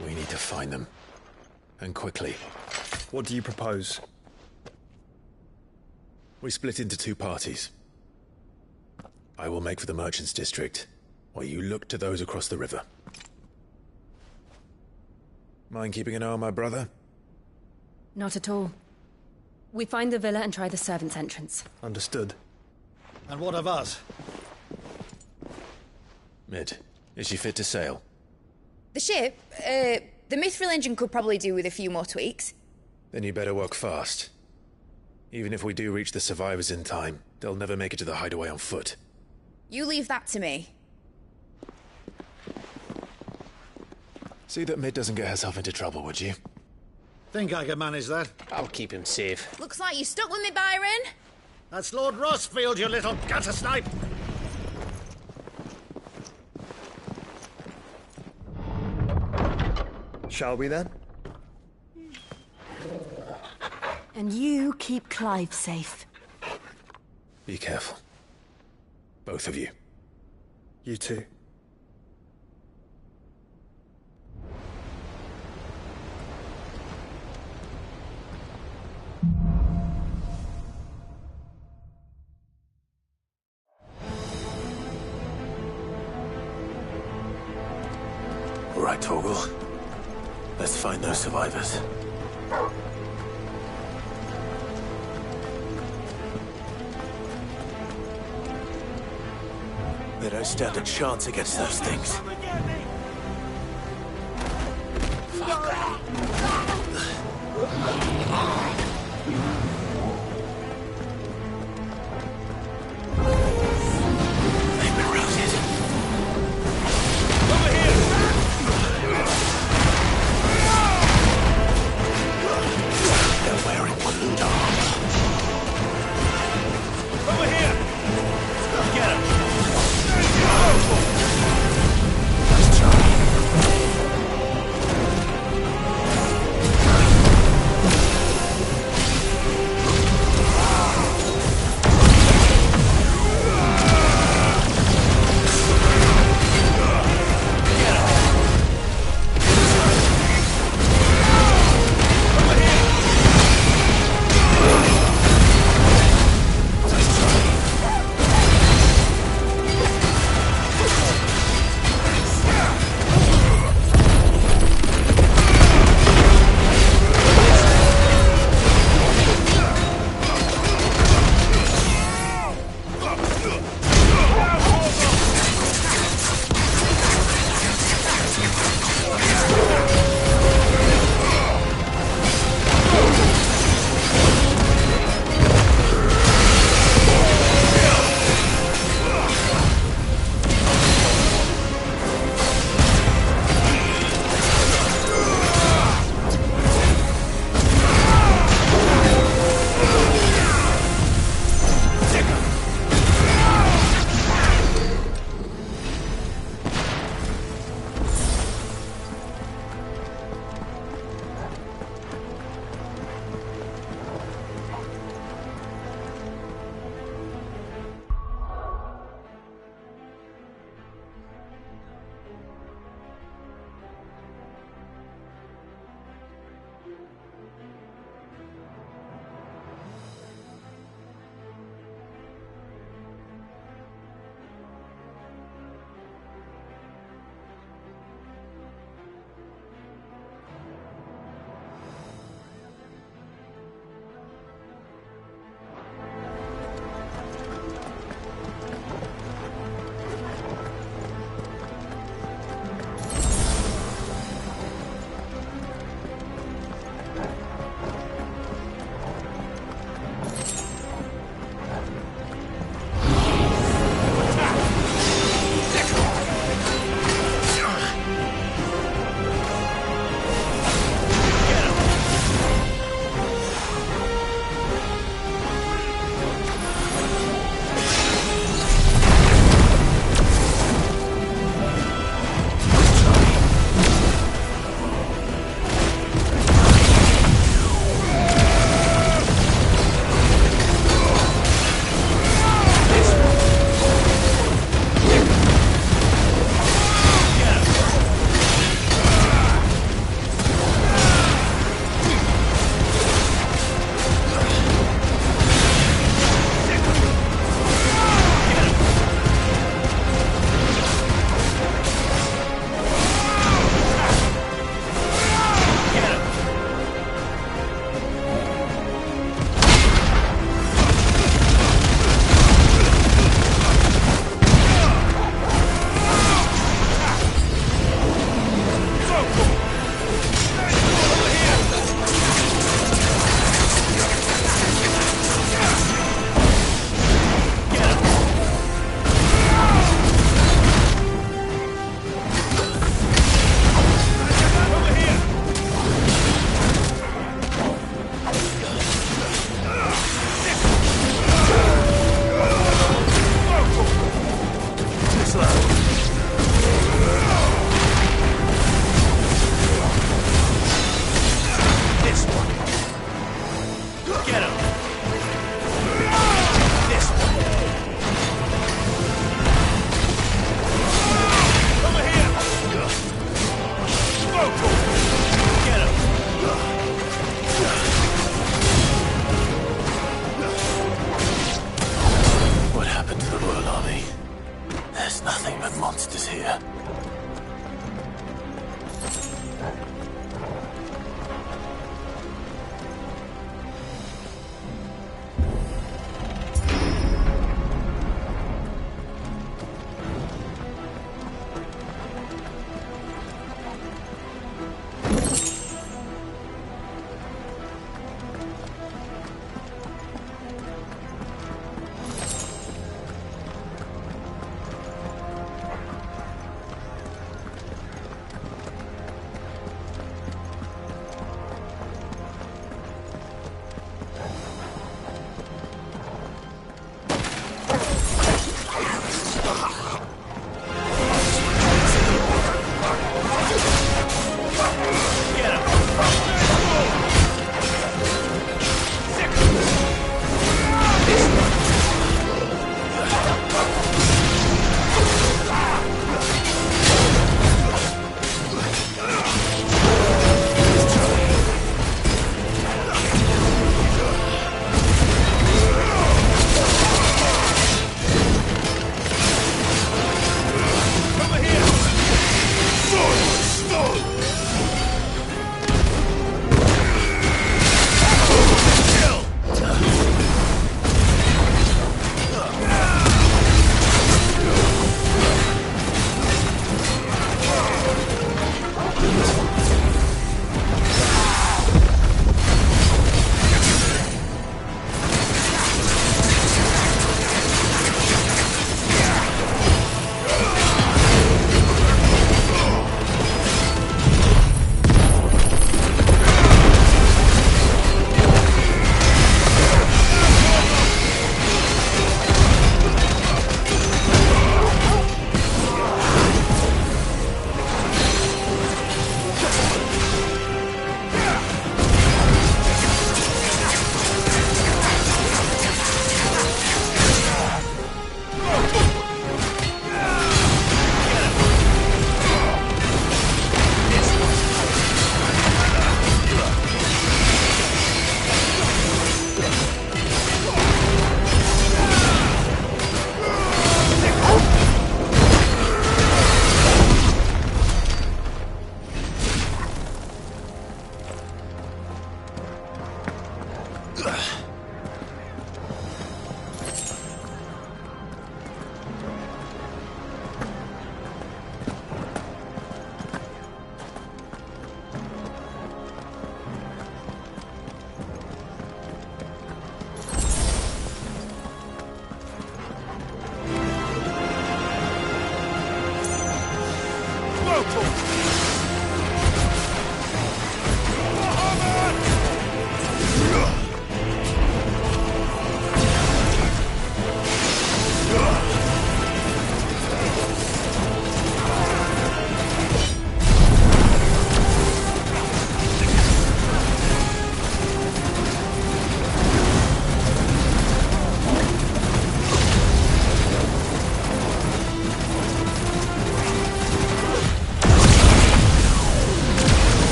We need to find them. And quickly. What do you propose? We split into two parties. I will make for the Merchants' District, while you look to those across the river. Mind keeping an eye on my brother? Not at all. We find the villa and try the servants' entrance. Understood. And what of us? Mid, is she fit to sail? The ship, the Mithril engine could probably do with a few more tweaks. Then you better work fast. Even if we do reach the survivors in time, they'll never make it to the hideaway on foot. You leave that to me. See that Mid doesn't get herself into trouble, would you? Think I can manage that? I'll keep him safe. Looks like you stuck with me, Byron. That's Lord Rossfield, you little gutter snipe! Shall we then? And you keep Clive safe. Be careful. Both of you. You too. All right, Torgal. Let's find those survivors. They don't stand a chance against those things. They've been routed. Over here! They're wearing balloon armor. Over here! Get him! Let's try. This one. Get him. This one. Over here. Smoke him. Get him. What happened to the Royal Army? There's nothing but monsters here.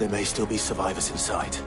There may still be survivors inside.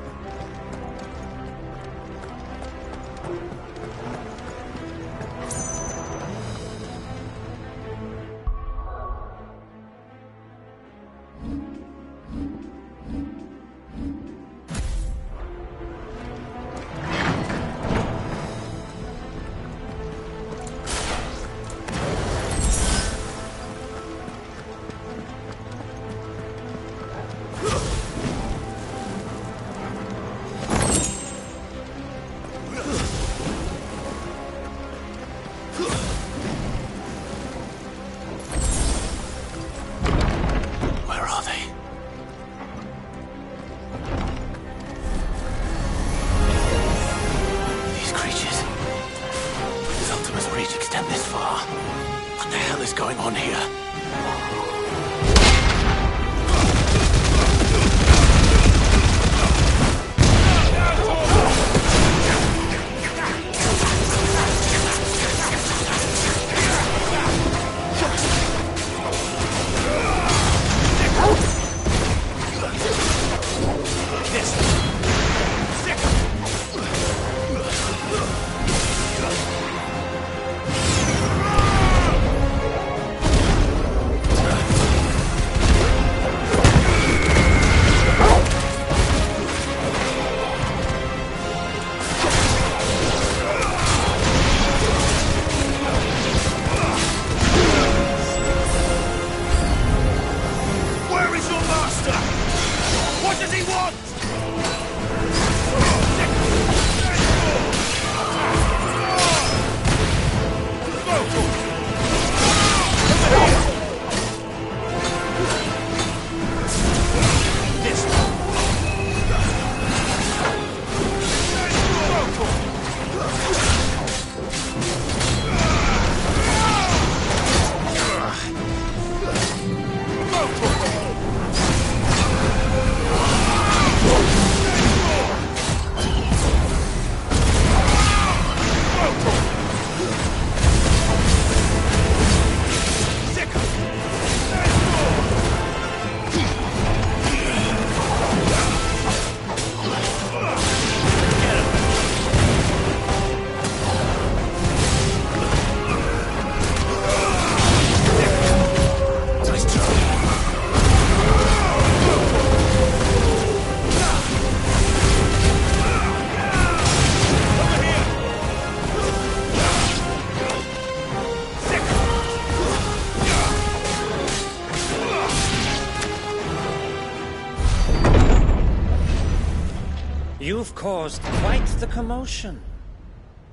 You've caused quite the commotion.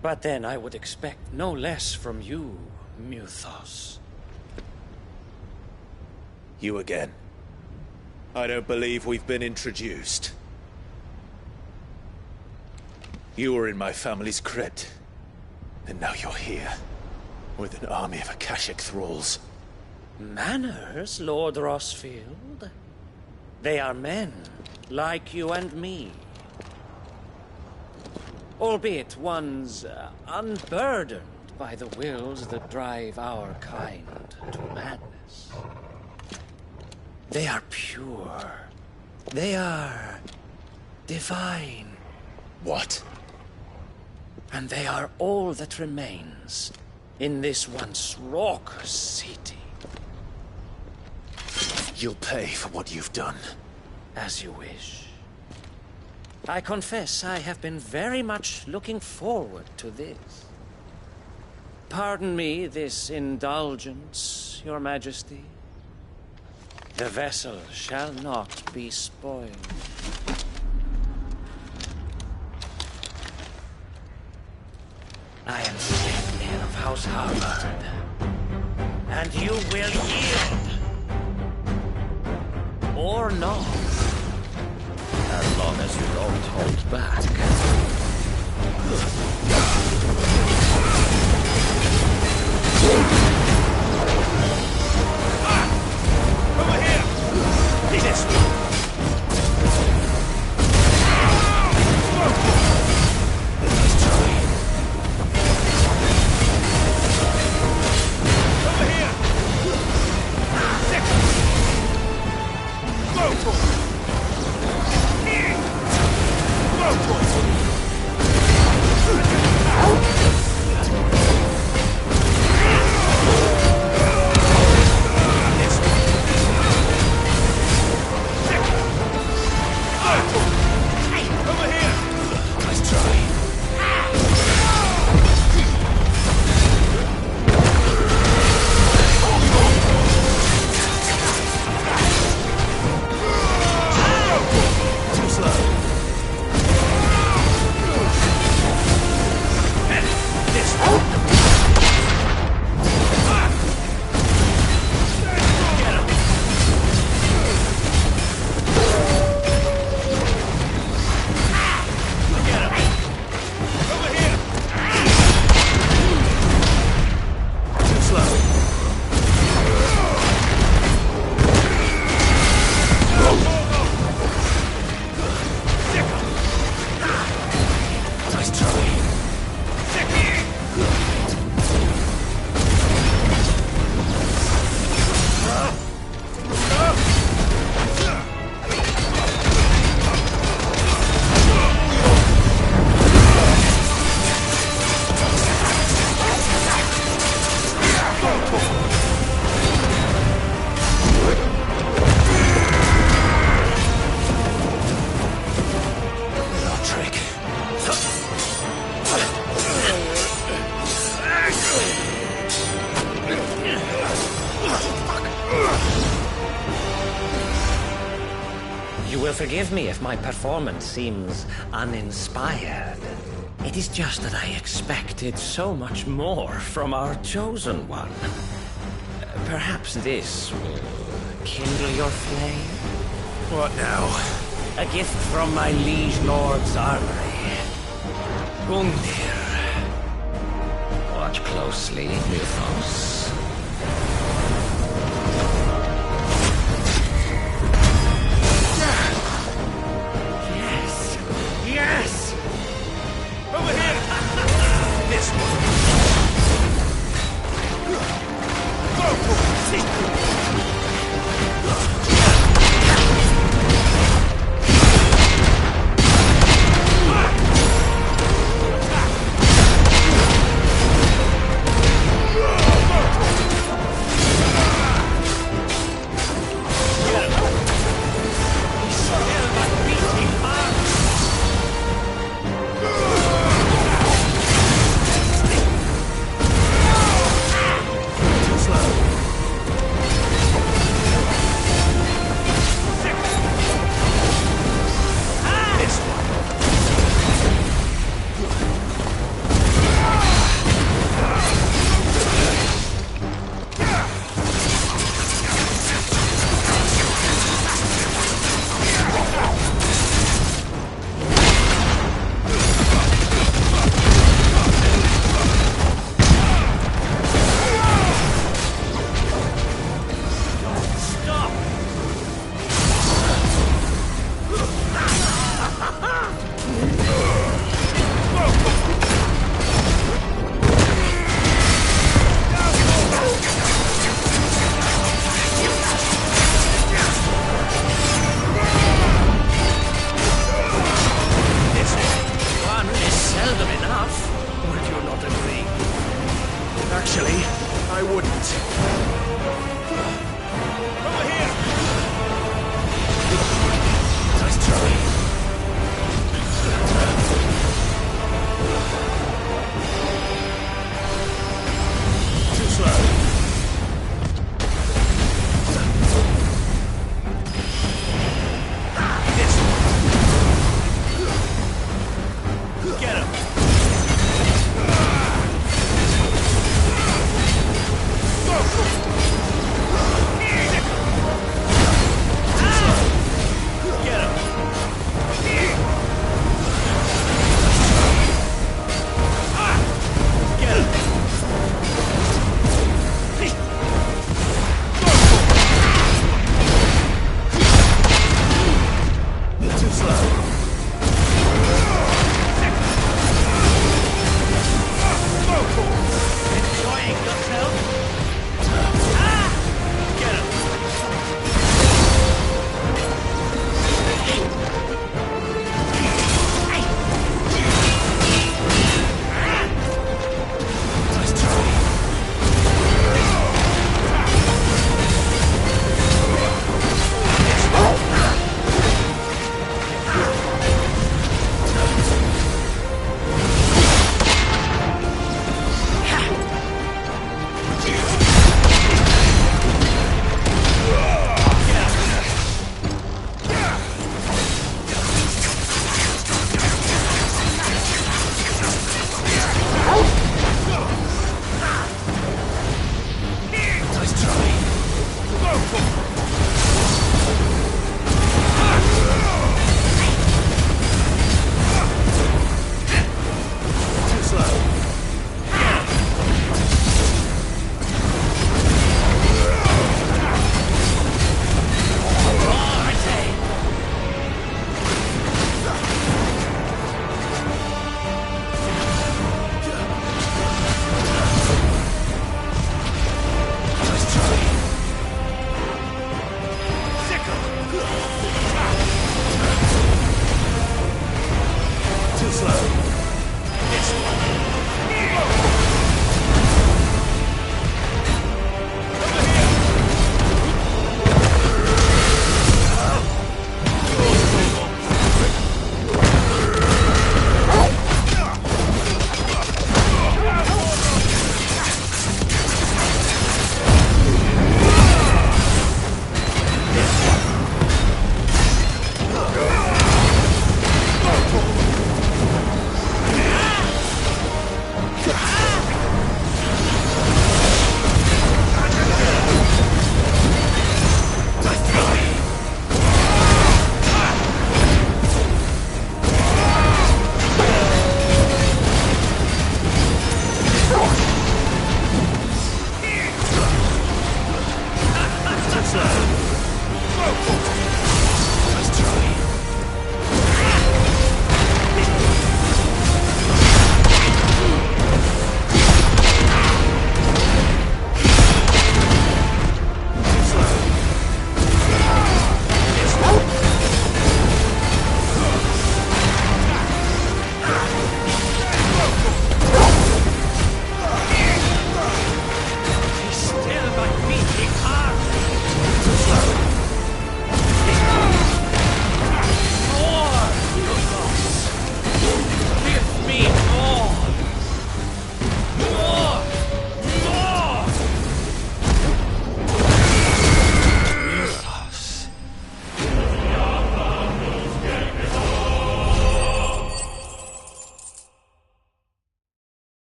But then I would expect no less from you, Muthos. You again. I don't believe we've been introduced. You were in my family's crypt. And now you're here. With an army of Akashic thralls. Manners, Lord Rossfield? They are men, like you and me. Albeit ones unburdened by the wills that drive our kind to madness. They are pure. They are divine. What? And they are all that remains in this once raucous city. You'll pay for what you've done. As you wish. I confess I have been very much looking forward to this. Pardon me this indulgence, Your Majesty. The vessel shall not be spoiled. I am Statman of House Harvard, and you will yield. Or not. As long as you don't hold back. Over here! Take this! Over here! Go! forgive me if my performance seems uninspired. It is just that I expected so much more from our chosen one. Perhaps this will kindle your flame? What now? A gift from my liege lord's armory. Gundir. Watch closely, Mythos. Yes! Over here! This one. Actually, I wouldn't. Over here! Nice try. Too slow. This one. Get him! Go!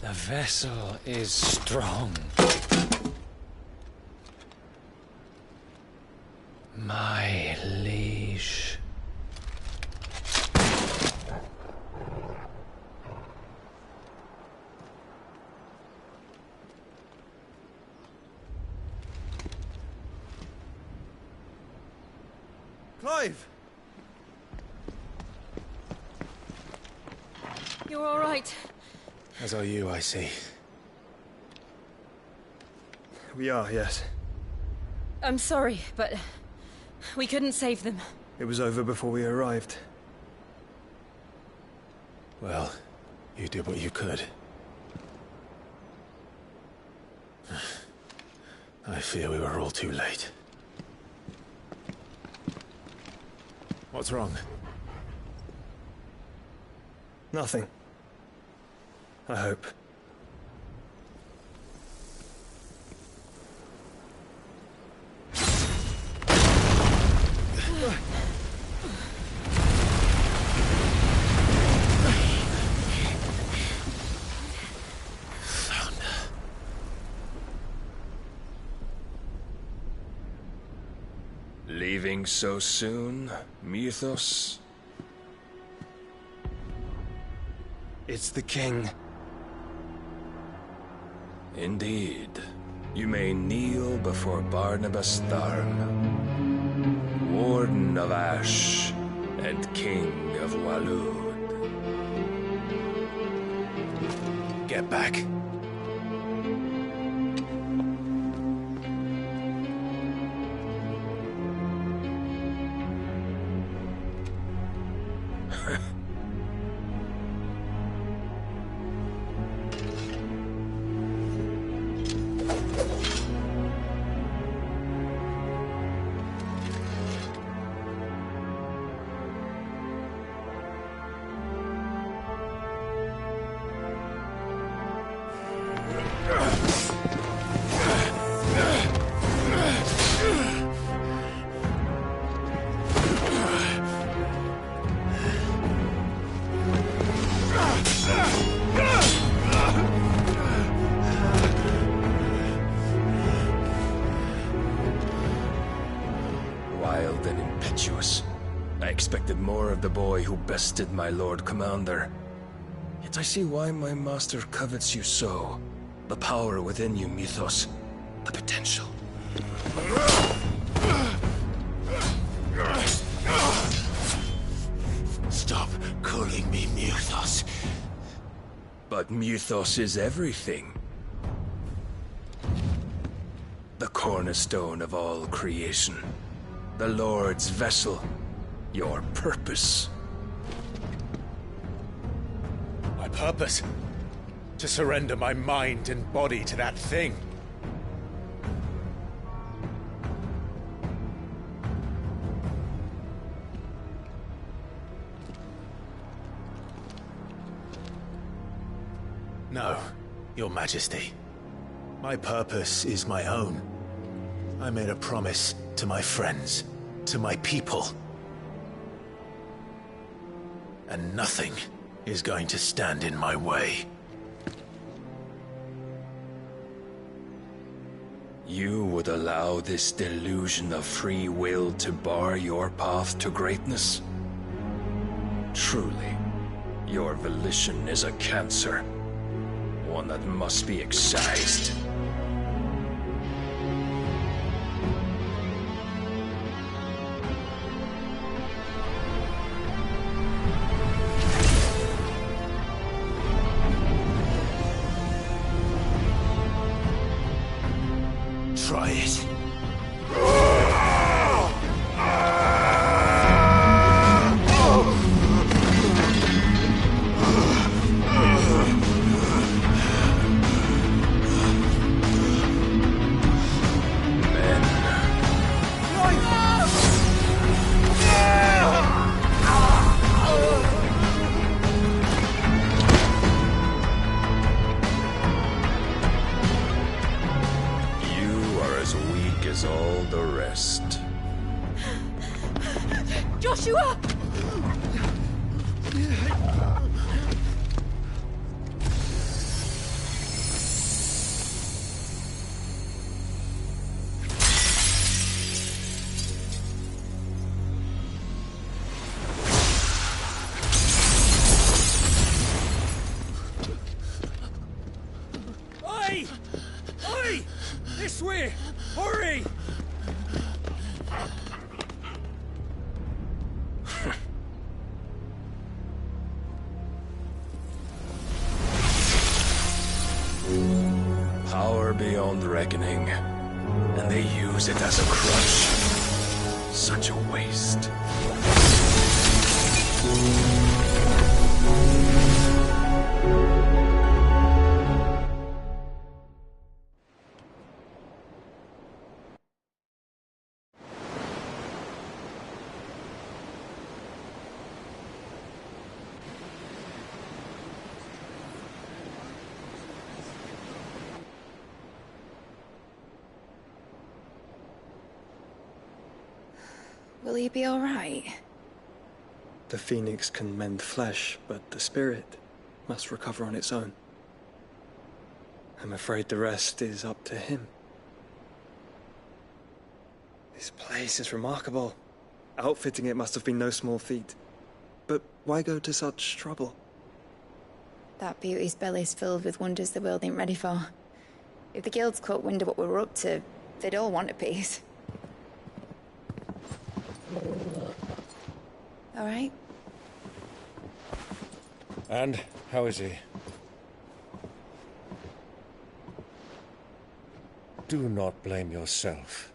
The vessel is strong. My liege. Clive! You're all right. As are you, I see. We are, yes. I'm sorry, but we couldn't save them. It was over before we arrived. Well, you did what you could. I fear we were all too late. What's wrong? Nothing. I hope. Leaving so soon, Mythos? It's the king. Indeed. You may kneel before Barnabas Tharn, Warden of Ash and King of Walud. Get back. Wild and impetuous. I expected more of the boy who bested my Lord Commander. Yet I see why my master covets you so. The power within you, Mythos. The potential. Stop calling me Mythos. But Mythos is everything. The cornerstone of all creation. The Lord's vessel. Your purpose. My purpose? To surrender my mind and body to that thing. No, Your Majesty. My purpose is my own. I made a promise to my friends, to my people. And nothing is going to stand in my way. You would allow this delusion of free will to bar your path to greatness? Truly, your volition is a cancer. One that must be excised. Try it. All the rest. Joshua! This way! Hurry! Power beyond reckoning. And they use it as a crutch. Such a waste. Will he be all right? The phoenix can mend flesh, but the spirit must recover on its own. I'm afraid the rest is up to him. This place is remarkable. Outfitting it must have been no small feat. But why go to such trouble? That beauty's belly's filled with wonders the world ain't ready for. If the guilds caught wind of what we were up to, they'd all want a piece. All right? And how is he? Do not blame yourself.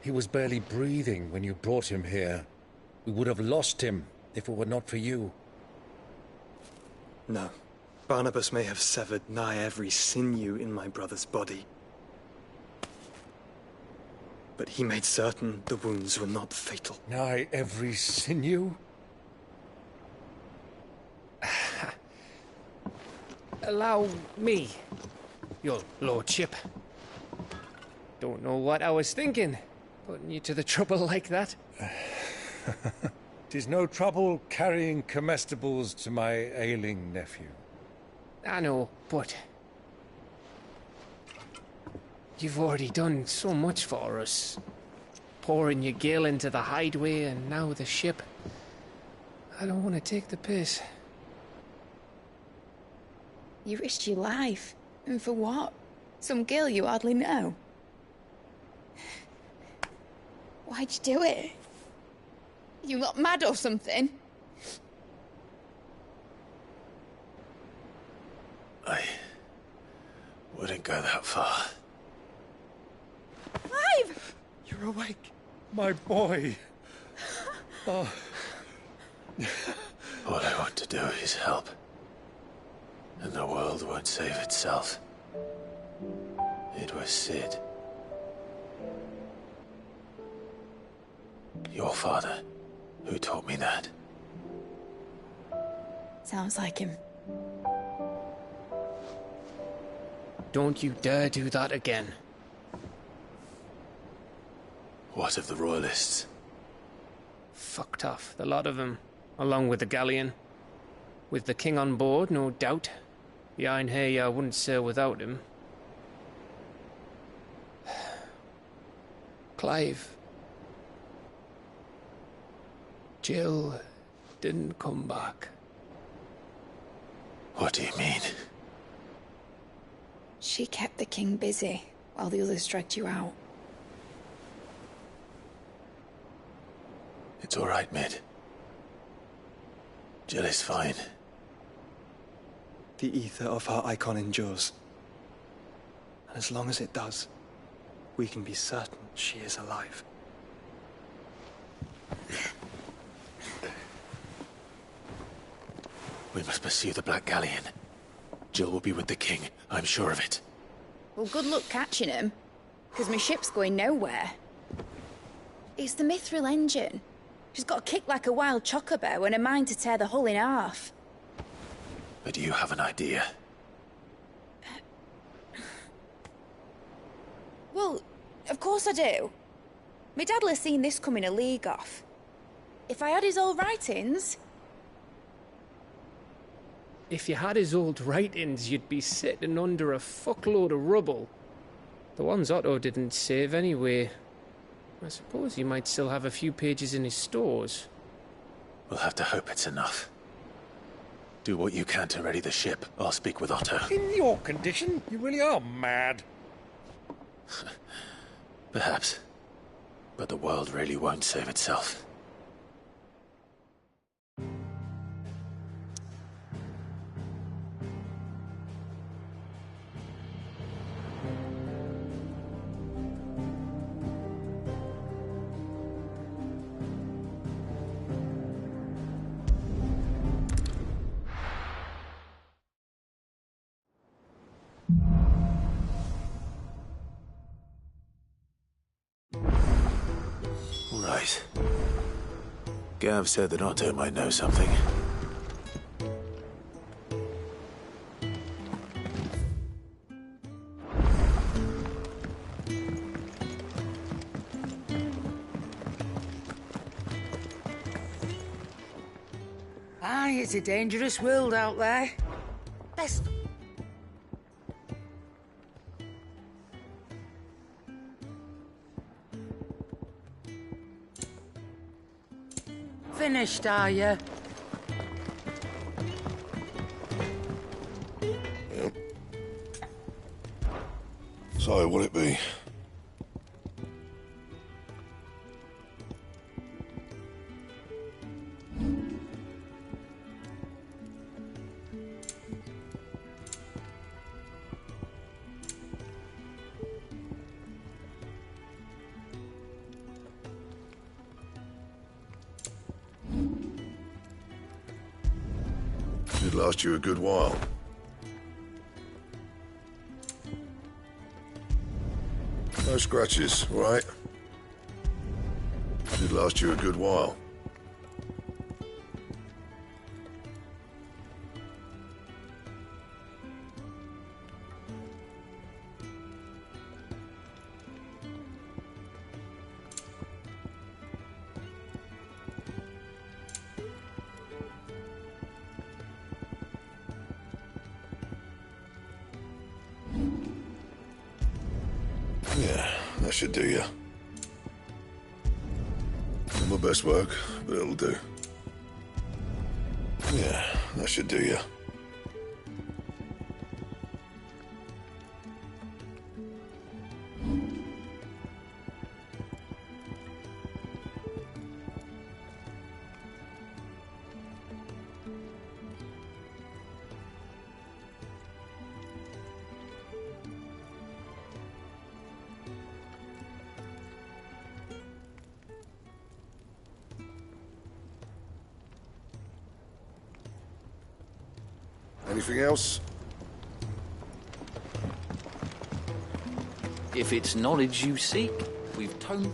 He was barely breathing when you brought him here. We would have lost him if it were not for you. No. Barnabas may have severed nigh every sinew in my brother's body. But he made certain the wounds were not fatal. Nigh every sinew? Allow me, your lordship. Don't know what I was thinking, putting you to the trouble like that. 'Tis no trouble carrying comestibles to my ailing nephew. I know, but you've already done so much for us. Pouring your gil into the hideaway and now the ship. I don't want to take the piss. You risked your life. And for what? Some girl you hardly know. Why'd you do it? You got mad or something? I wouldn't go that far. Clive! You're awake. My boy. Oh. All I want to do is help. And the world won't save itself. It was Sid. Your father, who taught me that. Sounds like him. Don't you dare do that again. What of the Royalists? Fucked off, the lot of them, along with the galleon. With the king on board, no doubt. Behind here, I wouldn't sail without him. Clive. Jill didn't come back. What do you mean? She kept the king busy while the others dragged you out. It's all right, Mid. Jill is fine. The ether of her icon endures. And as long as it does, we can be certain she is alive. We must pursue the Black Galleon. Jill will be with the king, I'm sure of it. Well, good luck catching him, because my ship's going nowhere. It's the Mithril engine. She's got a kick like a wild chocobo and a mind to tear the hull in half. But do you have an idea? Well, of course I do. My dad'll have seen this coming a league off. If I had his old writings... If you had his old writings, you'd be sitting under a fuckload of rubble. The ones Otto didn't save anyway. I suppose he might still have a few pages in his stores. We'll have to hope it's enough. Do what you can to ready the ship. I'll speak with Otto. In your condition, you really are mad. Perhaps. But the world really won't save itself. Right. Gav said that Otto might know something. Aye, it's a dangerous world out there. Best... Finished, are you? Yep. So, what'll it be? Should last you a good while. No scratches, all right? Should last you a good while. Yeah, that should do you. Not my best work, but it'll do. Yeah, that should do you. Anything else? If it's knowledge you seek, we've toned...